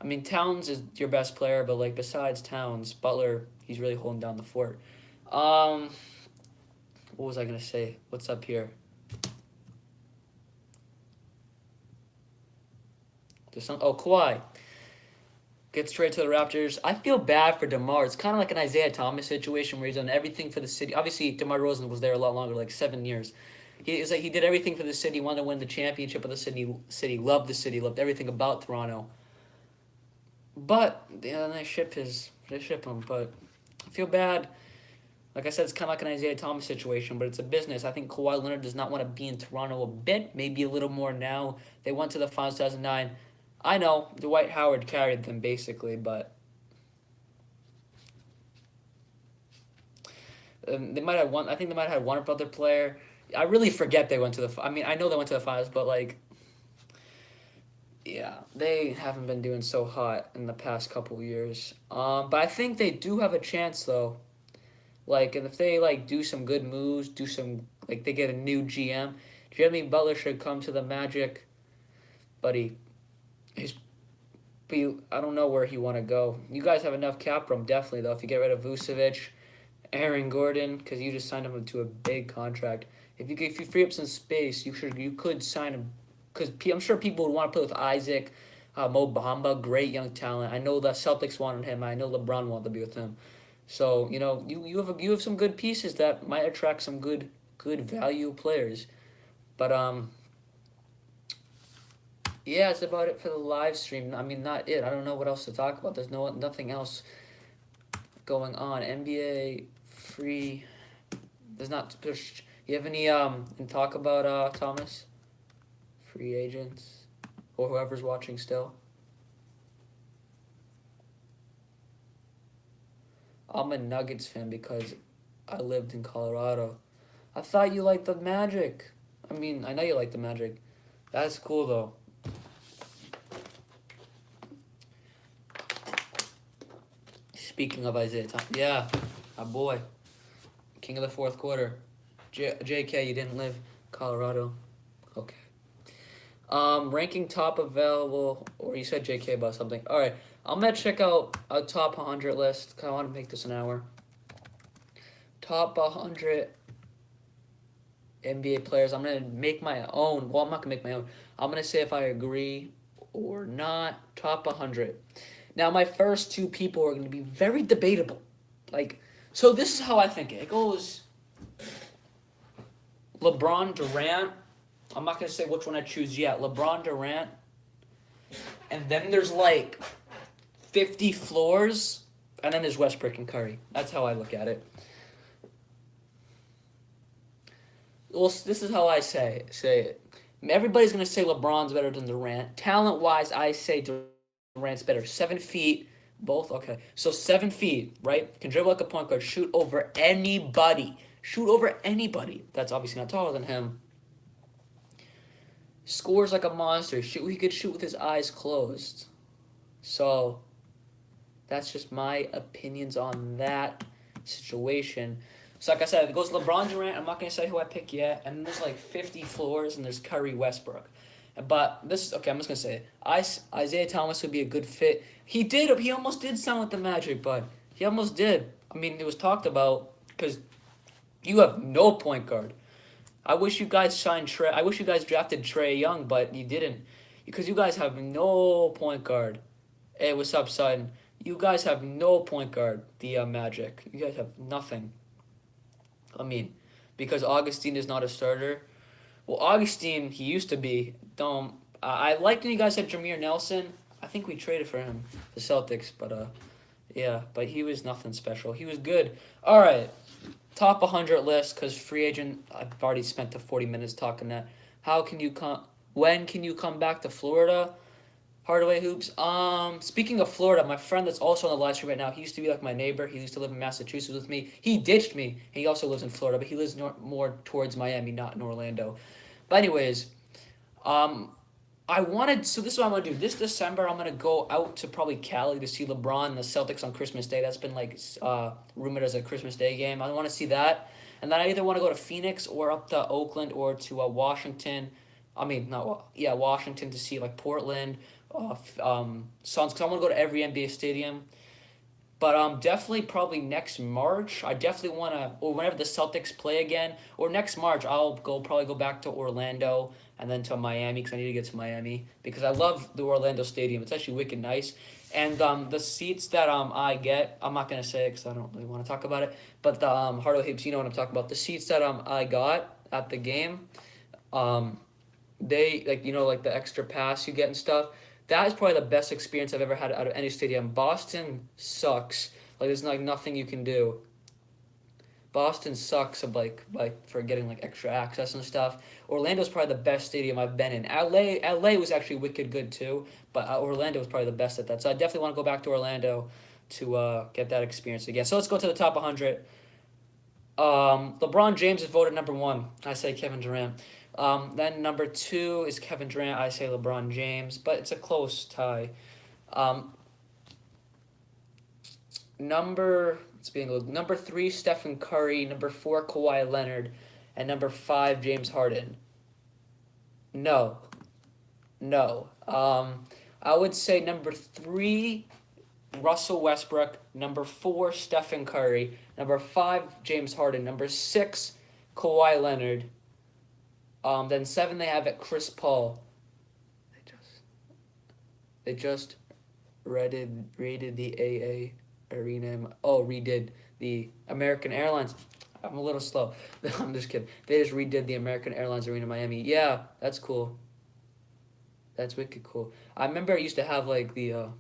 I mean, Towns is your best player, but like besides Towns, Butler, he's really holding down the fort. What was I gonna say? What's up here? Kawhi gets traded to the Raptors. I feel bad for DeMar. It's kind of like an Isaiah Thomas situation where he's done everything for the city. Obviously, DeMar DeRozan was there a lot longer, like 7 years. He did everything for the city, wanted to win the championship of the city, loved the city, loved everything about Toronto. But they ship him. But I feel bad. Like I said, it's kind of like an Isaiah Thomas situation, but it's a business. I think Kawhi Leonard does not want to be in Toronto a bit, maybe a little more now. They went to the finals 2009. I know Dwight Howard carried them basically, but they might have one. I think they might have had one other player. I really forget they went to the. I mean, I know they went to the finals, but like, yeah, they haven't been doing so hot in the past couple years. But I think they do have a chance though. Like, and if they like do some good moves, they get a new GM. Jimmy Butler should come to the Magic, but I don't know where he want to go. You guys have enough cap room, definitely though. If you get rid of Vucevic, Aaron Gordon, because you just signed him to a big contract. If you free up some space, you could sign him, because I'm sure people would want to play with Isaac, Mo Bamba, great young talent. I know the Celtics wanted him. I know LeBron wanted to be with him. So you have some good pieces that might attract some good value players, but yeah, it's about it for the live stream. I mean, not it. I don't know what else to talk about. There's nothing else going on. NBA free. There's not. You have any talk about Thomas? Free agents, or whoever's watching still. I'm a Nuggets fan because I lived in Colorado. I thought you liked the Magic. I mean, I know you like the Magic. That's cool though. Speaking of Isaiah Thomas, yeah, my boy, king of the fourth quarter. JK, you didn't live Colorado. Okay. Ranking top available, or you said JK about something. All right, I'm gonna check out a top 100 list. Cause I want to make this an hour. Top 100 NBA players. I'm gonna make my own. Well, I'm not gonna make my own. I'm gonna say if I agree or not. Top 100. Now, my first two people are gonna be very debatable. So this is how I think it. It goes LeBron, Durant. I'm not going to say which one I choose yet. LeBron, Durant. And then there's 50 floors. and then there's Westbrook and Curry. That's how I look at it. Well, this is how I say it. Everybody's gonna say LeBron's better than Durant. Talent wise, I say Durant's better. 7 feet, both. Okay, so 7 feet, right? Can dribble like a point guard, shoot over anybody, shoot over anybody. That's obviously not taller than him. Scores like a monster. Shoot, he could shoot with his eyes closed. So that's just my opinions on that situation. So like I said, it goes LeBron Durant. I'm not gonna say who I pick yet. And there's like 50 floors, and there's Curry Westbrook. But this okay. I'm just gonna say it. Isaiah Thomas would be a good fit. He did. He almost did sign with the Magic, but he almost did. I mean, it was talked about because you have no point guard. I wish you guys signed Trey. I wish you guys drafted Trey Young, but you didn't because you guys have no point guard. Hey, what's up, son? You guys have no point guard. The Magic. You guys have nothing. I mean, because Augustine is not a starter. Well, Augustine, he used to be. Don't. I liked when you guys had Jameer Nelson. I think we traded for him, the Celtics, but yeah, but he was nothing special. He was good. All right, top 100 list because free agent. I've already spent the 40 minutes talking that. How can you come? When can you come back to Florida? Hardaway Hoops. Speaking of Florida, my friend that's also on the live stream right now, he used to be like my neighbor. He used to live in Massachusetts with me. He ditched me. He also lives in Florida, but he lives more towards Miami, not in Orlando. But anyways, I wanted, so this is what I'm going to do. This December, I'm going to go out to probably Cali to see LeBron and the Celtics on Christmas Day. That's been like rumored as a Christmas Day game. I want to see that. And then I either want to go to Phoenix or up to Oakland or to Washington. I mean, not, yeah, Washington to see like Portland, Suns, because I want to go to every NBA stadium. But definitely probably next March. I definitely want to, or whenever the Celtics play again, or next March, I'll probably go back to Orlando and then to Miami because I need to get to Miami because I love the Orlando Stadium. It's actually wicked nice. And the seats that I get, I'm not gonna say it because I don't really want to talk about it. But the Hardaway Hoops, you know what I'm talking about. The seats that I got at the game, they like like the extra pass you get and stuff. That is probably the best experience I've ever had out of any stadium. Boston sucks. Like there's like nothing you can do. Boston sucks of for getting like extra access and stuff. Orlando's probably the best stadium I've been in. LA was actually wicked good too, but Orlando was probably the best at that. So I definitely want to go back to Orlando to get that experience again. So let's go to the top 100. LeBron James is voted number 1. I say Kevin Durant. Then number 2 is Kevin Durant. I say LeBron James, but it's a close tie. Number 3, Stephen Curry. Number 4, Kawhi Leonard, and number 5, James Harden. No. I would say number 3, Russell Westbrook. Number 4, Stephen Curry. Number 5, James Harden. Number 6, Kawhi Leonard. Then 7 they have at Chris Paul. They just raided the AA Arena. Oh, redid the American Airlines. I'm a little slow. I'm just kidding. They just redid the American Airlines Arena in Miami. Yeah, that's cool. That's wicked cool. I remember it used to have like the a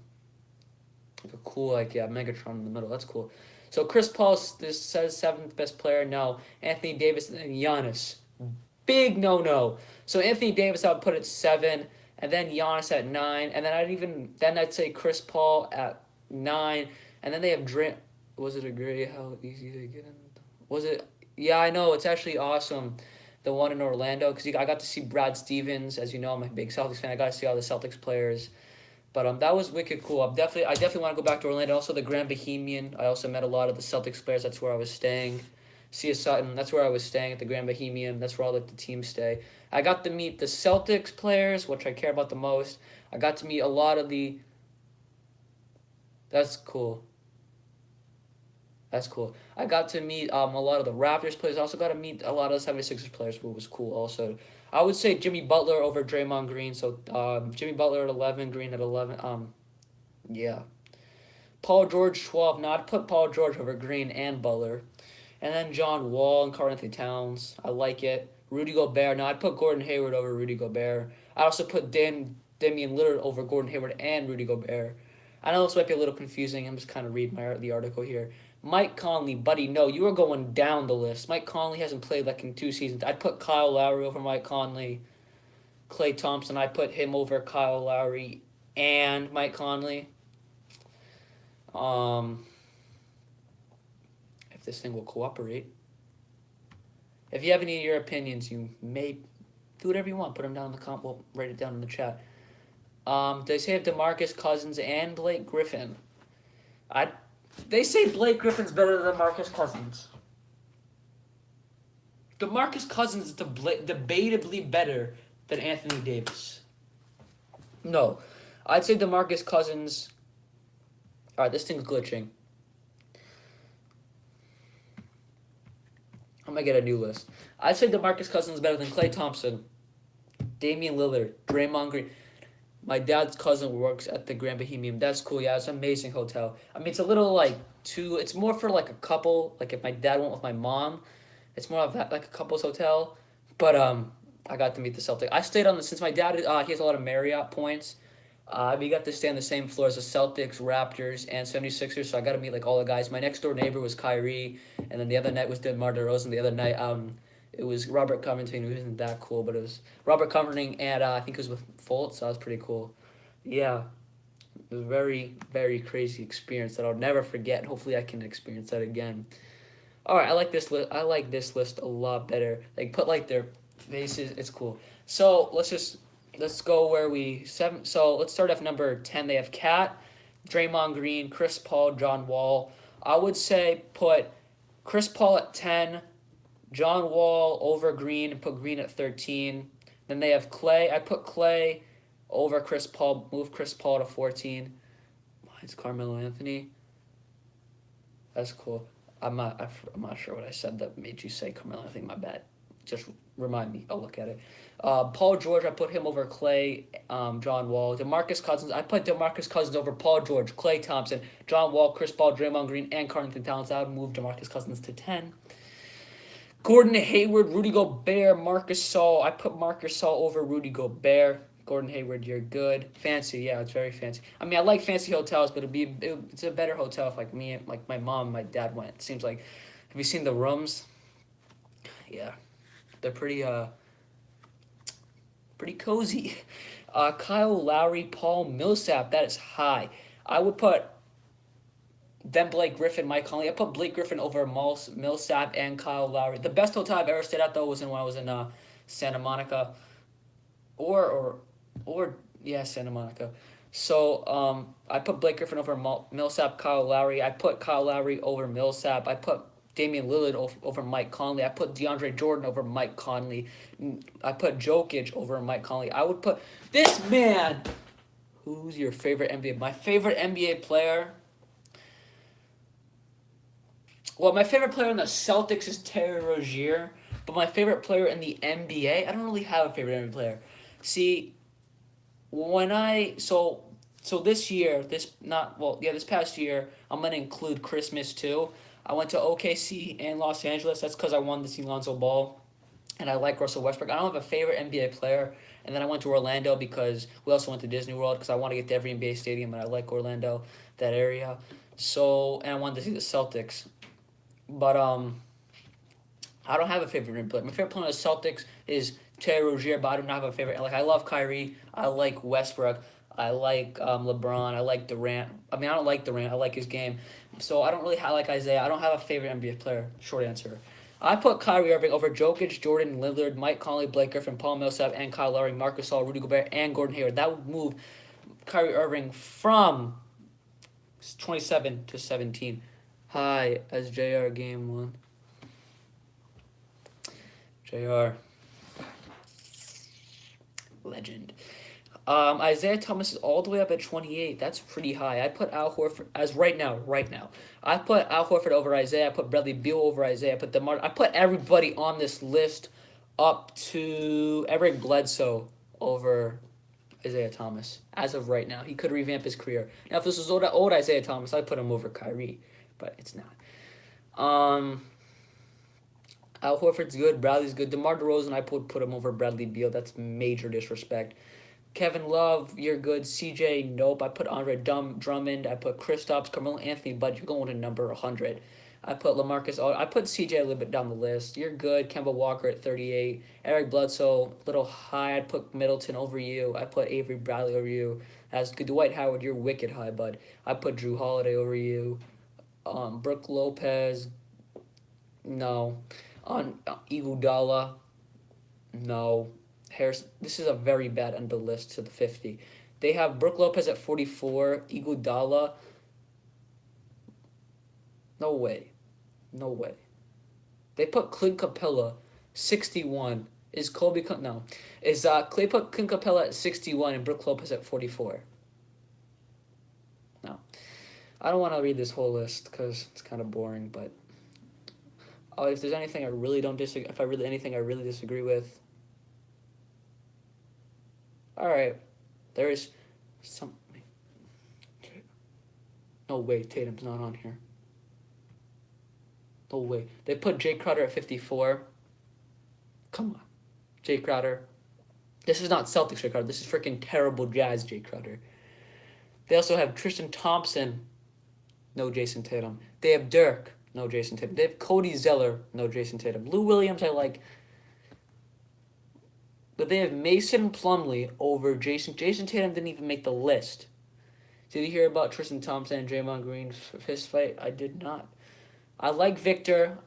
cool Megatron in the middle. That's cool. So Chris Paul this says 7th best player. No, Anthony Davis and Giannis. Big no. So Anthony Davis, I would put at 7, and then Giannis at 9, and then I'd say Chris Paul at 9, and then they have Was it a great how easy they get in? Was it? Yeah, I know it's actually awesome. The one in Orlando because I got to see Brad Stevens. As you know, I'm a big Celtics fan. I got to see all the Celtics players. But that was wicked cool. I definitely want to go back to Orlando. Also, the Grand Bohemian. I also met a lot of the Celtics players. That's where I was staying. C.S. Sutton. That's where I was staying at the Grand Bohemian. That's where all the teams stay. I got to meet the Celtics players, which I care about the most. I got to meet a lot of the. That's cool. I got to meet a lot of the Raptors players. I also got to meet a lot of the 76ers players, which was cool also. I would say Jimmy Butler over Draymond Green. So Jimmy Butler at 11, Green at 11. Yeah. Paul George 12. Now I'd put Paul George over Green and Butler. And then John Wall and Karl-Anthony Towns. I like it. Rudy Gobert. Now I'd put Gordon Hayward over Rudy Gobert. I also put Damian Lillard over Gordon Hayward and Rudy Gobert. I know this might be a little confusing. I'm just kind of reading the article here. Mike Conley, buddy, no, you are going down the list. Mike Conley hasn't played like in 2 seasons. I'd put Kyle Lowry over Mike Conley. Klay Thompson, I put him over Kyle Lowry and Mike Conley. If this thing will cooperate. If you have any of your opinions, you may do whatever you want. Put them down in the comment. We'll write it down in the chat. They say DeMarcus Cousins and Blake Griffin. They say Blake Griffin's better than DeMarcus Cousins. DeMarcus Cousins is debatably better than Anthony Davis. No. I'd say DeMarcus Cousins... Alright, this thing's glitching. I'm going to get a new list. I'd say DeMarcus Cousins is better than Klay Thompson, Damian Lillard, Draymond Green. My dad's cousin works at the Grand Bohemian. That's cool. Yeah, it's an amazing hotel. I mean, it's a little like it's more for like a couple. Like if my dad went with my mom, it's more of that like a couple's hotel. But I got to meet the Celtics. I stayed on since my dad he has a lot of Marriott points. We got to stay on the same floor as the Celtics, Raptors, and 76ers, so I got to meet like all the guys. My next door neighbor was Kyrie, and then the other night was DeMar DeRozan. The other night, it was Robert Covington, who isn't that cool, but it was Robert Covington, and I think it was with Fultz, so that was pretty cool. Yeah, it was a very, very crazy experience that I'll never forget. Hopefully I can experience that again. All right, I like this list. I like this list a lot better. Like, put like their faces. It's cool. So let's go where So let's start off number 10. They have Cat, Draymond Green, Chris Paul, John Wall. I would say put Chris Paul at 10, John Wall over Green, and put Green at 13. Then they have Clay. I put Clay over Chris Paul, move Chris Paul to 14. Mine's Carmelo Anthony. That's cool. I'm not sure what I said that made you say Carmelo Anthony. My bad. Just remind me. I'll look at it. Paul George, I put him over Clay, John Wall. DeMarcus Cousins, I put DeMarcus Cousins over Paul George, Klay Thompson, John Wall, Chris Paul, Draymond Green, and Karl-Anthony Towns. I would move DeMarcus Cousins to 10. Gordon Hayward, Rudy Gobert, Marcus Gasol. I put Marcus Gasol over Rudy Gobert. Gordon Hayward, you're good. Fancy, yeah, it's very fancy. I mean, I like fancy hotels, but it's a better hotel if like my mom and my dad went. It seems like, have you seen the rooms? Yeah, they're pretty cozy. Kyle Lowry, Paul Millsap, that is high. I would put then Blake Griffin, Mike Conley. I put Blake Griffin over Millsap and Kyle Lowry. The best hotel I've ever stayed at, though, was when I was in Santa Monica. Santa Monica. So I put Blake Griffin over Millsap, Kyle Lowry. I put Kyle Lowry over Millsap. I put Damian Lillard over Mike Conley. I put DeAndre Jordan over Mike Conley. I put Jokic over Mike Conley. I would put this man. Who's your favorite NBA? My favorite NBA player. Well, my favorite player in the Celtics is Terry Rozier, but my favorite player in the NBA, I don't really have a favorite NBA player. See, this past year, I'm gonna include Christmas too. I went to OKC and Los Angeles. That's because I wanted to see Lonzo Ball, and I like Russell Westbrook. I don't have a favorite NBA player. And then I went to Orlando because we also went to Disney World because I want to get to every NBA stadium, and I like Orlando, that area. And I wanted to see the Celtics. But I don't have a favorite NBA player. My favorite player on the Celtics is Terry Rozier, but I do not have a favorite. Like, I love Kyrie. I like Westbrook. I like LeBron. I like Durant. I mean, I don't like Durant. I like his game. So I don't really like Isaiah. I don't have a favorite NBA player. Short answer. I put Kyrie Irving over Jokic, Jordan, Lillard, Mike Conley, Blake Griffin, Paul Millsap, and Kyle Lowry, Marcus Gasol, Rudy Gobert, and Gordon Hayward. That would move Kyrie Irving from 27 to 17. Hi, as JR Game 1. JR. Legend. Isaiah Thomas is all the way up at 28. That's pretty high. I put Al Horford as right now. I put Al Horford over Isaiah. I put Bradley Beal over Isaiah. I put everybody on this list up to Eric Bledsoe over Isaiah Thomas as of right now. He could revamp his career. Now, if this was old Isaiah Thomas, I'd put him over Kyrie, but it's not. Al Horford's good. Bradley's good. DeMar DeRozan, I put him over Bradley Beal. That's major disrespect. Kevin Love, you're good. CJ, nope. I put Andre Drummond. I put Kristaps, Carmelo Anthony, but you're going to number 100. I put LaMarcus. I put CJ a little bit down the list. You're good. Kemba Walker at 38. Eric Bledsoe, a little high. I put Middleton over you. I put Avery Bradley over you. As good. Dwight Howard, you're wicked high, bud. I put Drew Holiday over you. Brooke Lopez, no. On Iguodala, no. Harris. This is a very bad end of the list to the 50. They have Brooke Lopez at 44. Iguodala. No way. No way. They put Clint Capella 61. Is Kobe no? Is Clay put Clint Capella at 61 and Brooke Lopez at 44? No. I don't want to read this whole list because it's kind of boring. But if there's anything I really don't disagree, if I really anything I really disagree with, all right, there is some. No way, Tatum's not on here. No way. They put Jay Crowder at 54. Come on, Jay Crowder. This is not Celtics Jay Crowder. This is freaking terrible Jazz Jay Crowder. They also have Tristan Thompson. No Jason Tatum. They have Dirk. No Jason Tatum. They have Cody Zeller. No Jason Tatum. Lou Williams I like. But they have Mason Plumlee over Jason. Jason Tatum didn't even make the list. Did you hear about Tristan Thompson and Draymond Green's fist fight? I did not. I like Victor.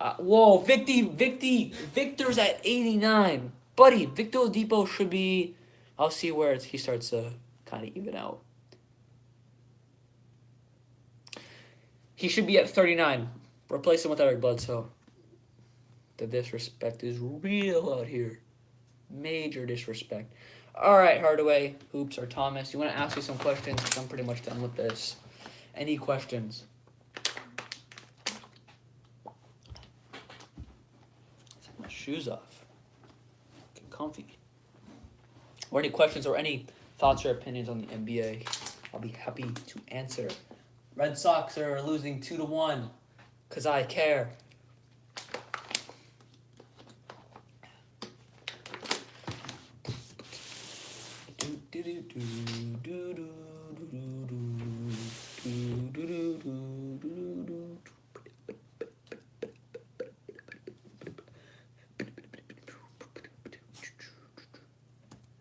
Victor's at 89. Buddy, Victor Oladipo should be... I'll see where he starts to kind of even out. He should be at 39. Replace him with Eric Bledsoe. The disrespect is real out here. Major disrespect. All right, Hardaway, Hoops, or Thomas. You want to ask me some questions? Because I'm pretty much done with this. Any questions? Take my shoes off. Get comfy. Or any questions or any thoughts or opinions on the NBA, I'll be happy to answer. Red Sox are losing 2-1 because I care.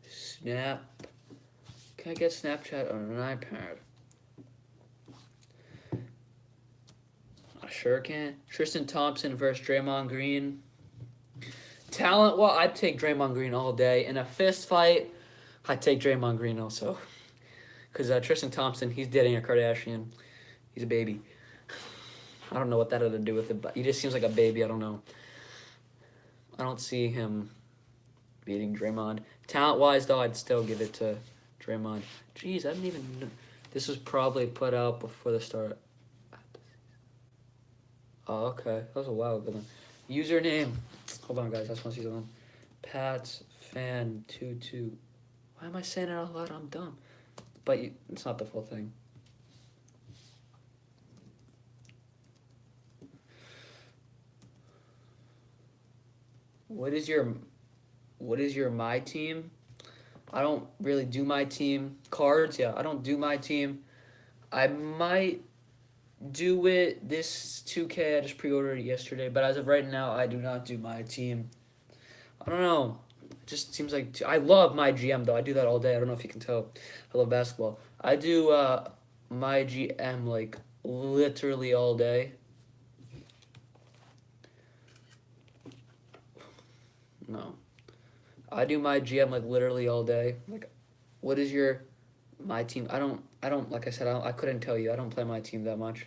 Snap. Can I get Snapchat on an iPad? I sure can. Tristan Thompson versus Draymond Green. Talent, well, I'd take Draymond Green all day. In a fist fight, I'd take Draymond Green also. Because Tristan Thompson, he's dating a Kardashian. He's a baby. I don't know what that had to do with it, but he just seems like a baby. I don't know. I don't see him beating Draymond. Talent-wise, though, I'd still give it to Draymond. Jeez, I didn't even know. This was probably put out before the start. Oh, okay. That was a while ago then. Username. Hold on, guys. I just want to see something. Pats fan 22. Why am I saying it out loud? I'm dumb. But it's not the full thing. What is your my team? I don't really do my team. Cards, yeah, I don't do my team. I might do it this 2K. I just pre-ordered it yesterday, but as of right now, I do not do my team. I don't know. It just seems like I love my GM though. I do that all day. I don't know if you can tell. I love basketball. I do my GM like literally all day. No. I do my GM like literally all day. Like, what is my team? I don't like I said, I couldn't tell you. I don't play my team that much.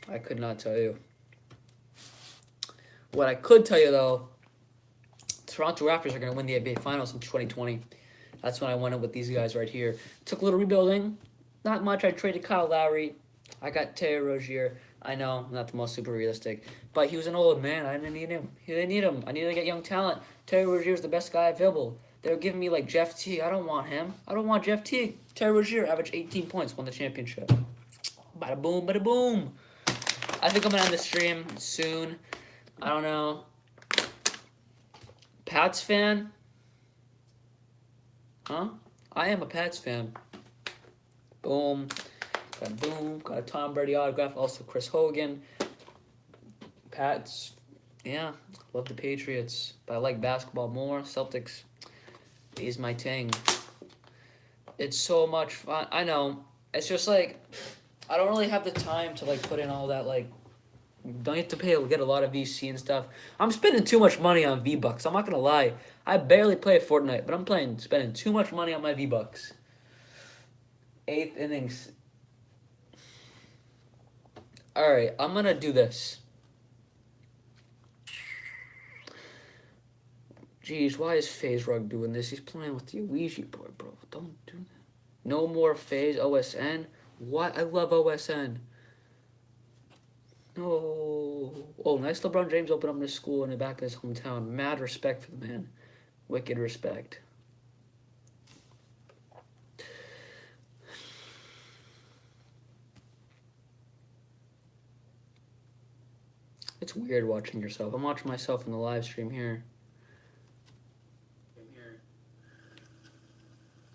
I could not tell you. What I could tell you though, Toronto Raptors are going to win the NBA Finals in 2020. That's when I went with these guys right here. Took a little rebuilding. Not much. I traded Kyle Lowry. I got Terry Rozier. I know, not the most super realistic, but he was an old man. I didn't need him. He didn't need him. I needed to get young talent. Terry Rozier is the best guy available. They were giving me like Jeff Teague. I don't want him. I don't want Jeff Teague. Terry Rozier averaged 18 points, won the championship. Bada boom, bada boom. I think I'm gonna end the stream soon. I don't know. Pats fan. Huh? I am a Pats fan. Boom. Got a boom. Got a Tom Brady autograph. Also Chris Hogan. Pats. Yeah. Love the Patriots. But I like basketball more. Celtics is my thing. It's so much fun. I know. It's just like I don't really have the time to like put in all that like don't you have to get a lot of VC and stuff. I'm spending too much money on V-Bucks. I'm not gonna lie. I barely play Fortnite, but I'm spending too much money on my V-Bucks. 8th innings. Alright, I'm gonna do this. Jeez, why is FaZe Rug doing this? He's playing with the Ouija board, bro. Don't do that. No more FaZe OSN. What? I love OSN. No. Oh, nice LeBron James opened up his school in the back of his hometown. Mad respect for the man. Wicked respect. It's weird watching yourself. I'm watching myself in the live stream here.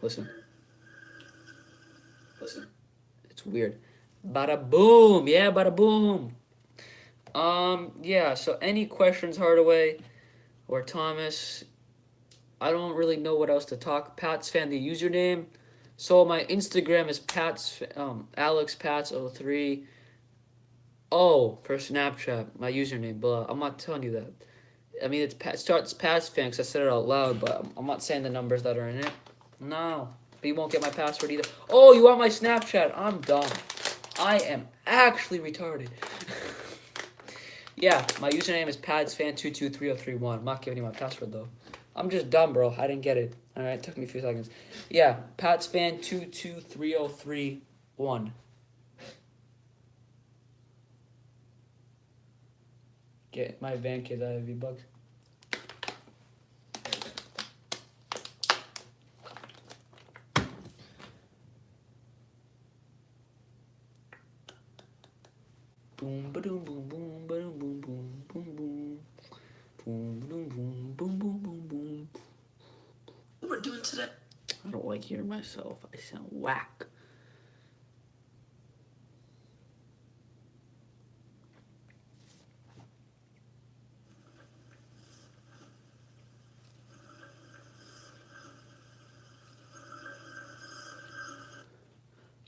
Listen. Listen. It's weird. Bada boom. Yeah, bada boom. Yeah, so any questions, Hardaway or Thomas? I don't really know what else to talk. Pats fan, the username. So my Instagram is AlexPats03. Oh, for Snapchat, my username, blah. I'm not telling you that. I mean, it starts Pats fan because I said it out loud, but I'm not saying the numbers that are in it. No, but you won't get my password either. Oh, you want my Snapchat? I'm dumb. I am actually retarded. Yeah, my username is PatsFan223031. I'm not giving you my password, though. I'm just dumb, bro. I didn't get it. All right, it took me a few seconds. Yeah, PatsFan223031. Get my van kids out of V-Bucks. Boom, ba-doom, boom, boom, ba-doom, boom, boom, boom, boom. Boom, boom, boom, boom, boom, boom, boom. What we're doing today? I don't like hearing myself. I sound whack.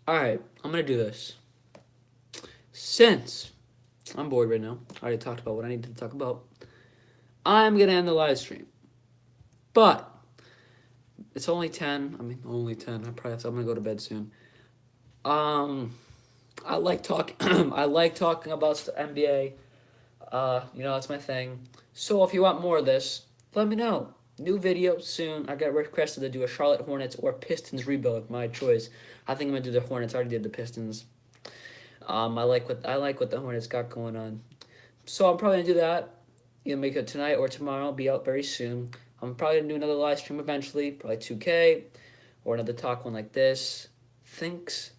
Alright, I'm gonna do this. Since I'm bored right now, I already talked about what I need to talk about. I'm gonna end the live stream. But it's only 10. I mean, only 10. I'm gonna go to bed soon. I like talking. I like talking about the NBA. That's my thing. So if you want more of this, let me know. New video soon. I got requested to do a Charlotte Hornets or Pistons rebuild. My choice. I think I'm gonna do the Hornets. I already did the Pistons. I like what the Hornets got going on. So I'm probably gonna do that. Either make it tonight or tomorrow. Be out very soon. I'm probably gonna do another live stream eventually, probably 2K, or another talk one like this. Thanks.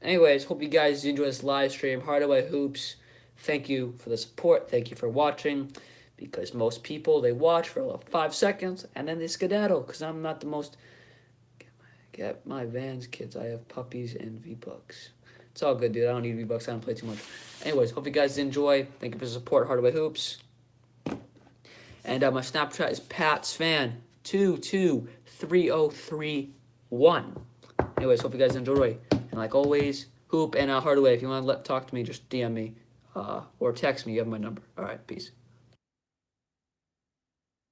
Anyways, hope you guys enjoy this live stream. Hardaway Hoops. Thank you for the support. Thank you for watching. Because most people, they watch for like 5 seconds and then they skedaddle. Because I'm not the most... Get my Vans, kids. I have puppies and V-Bucks. It's all good, dude. I don't need V-Bucks. I don't play too much. Anyways, hope you guys enjoy. Thank you for the support. Hardaway Hoops. And my Snapchat is PatsFan2233031. Anyways, hope you guys enjoy. And like always, Hoop and Hardaway, if you want to talk to me, just DM me or text me. You have my number. All right, peace.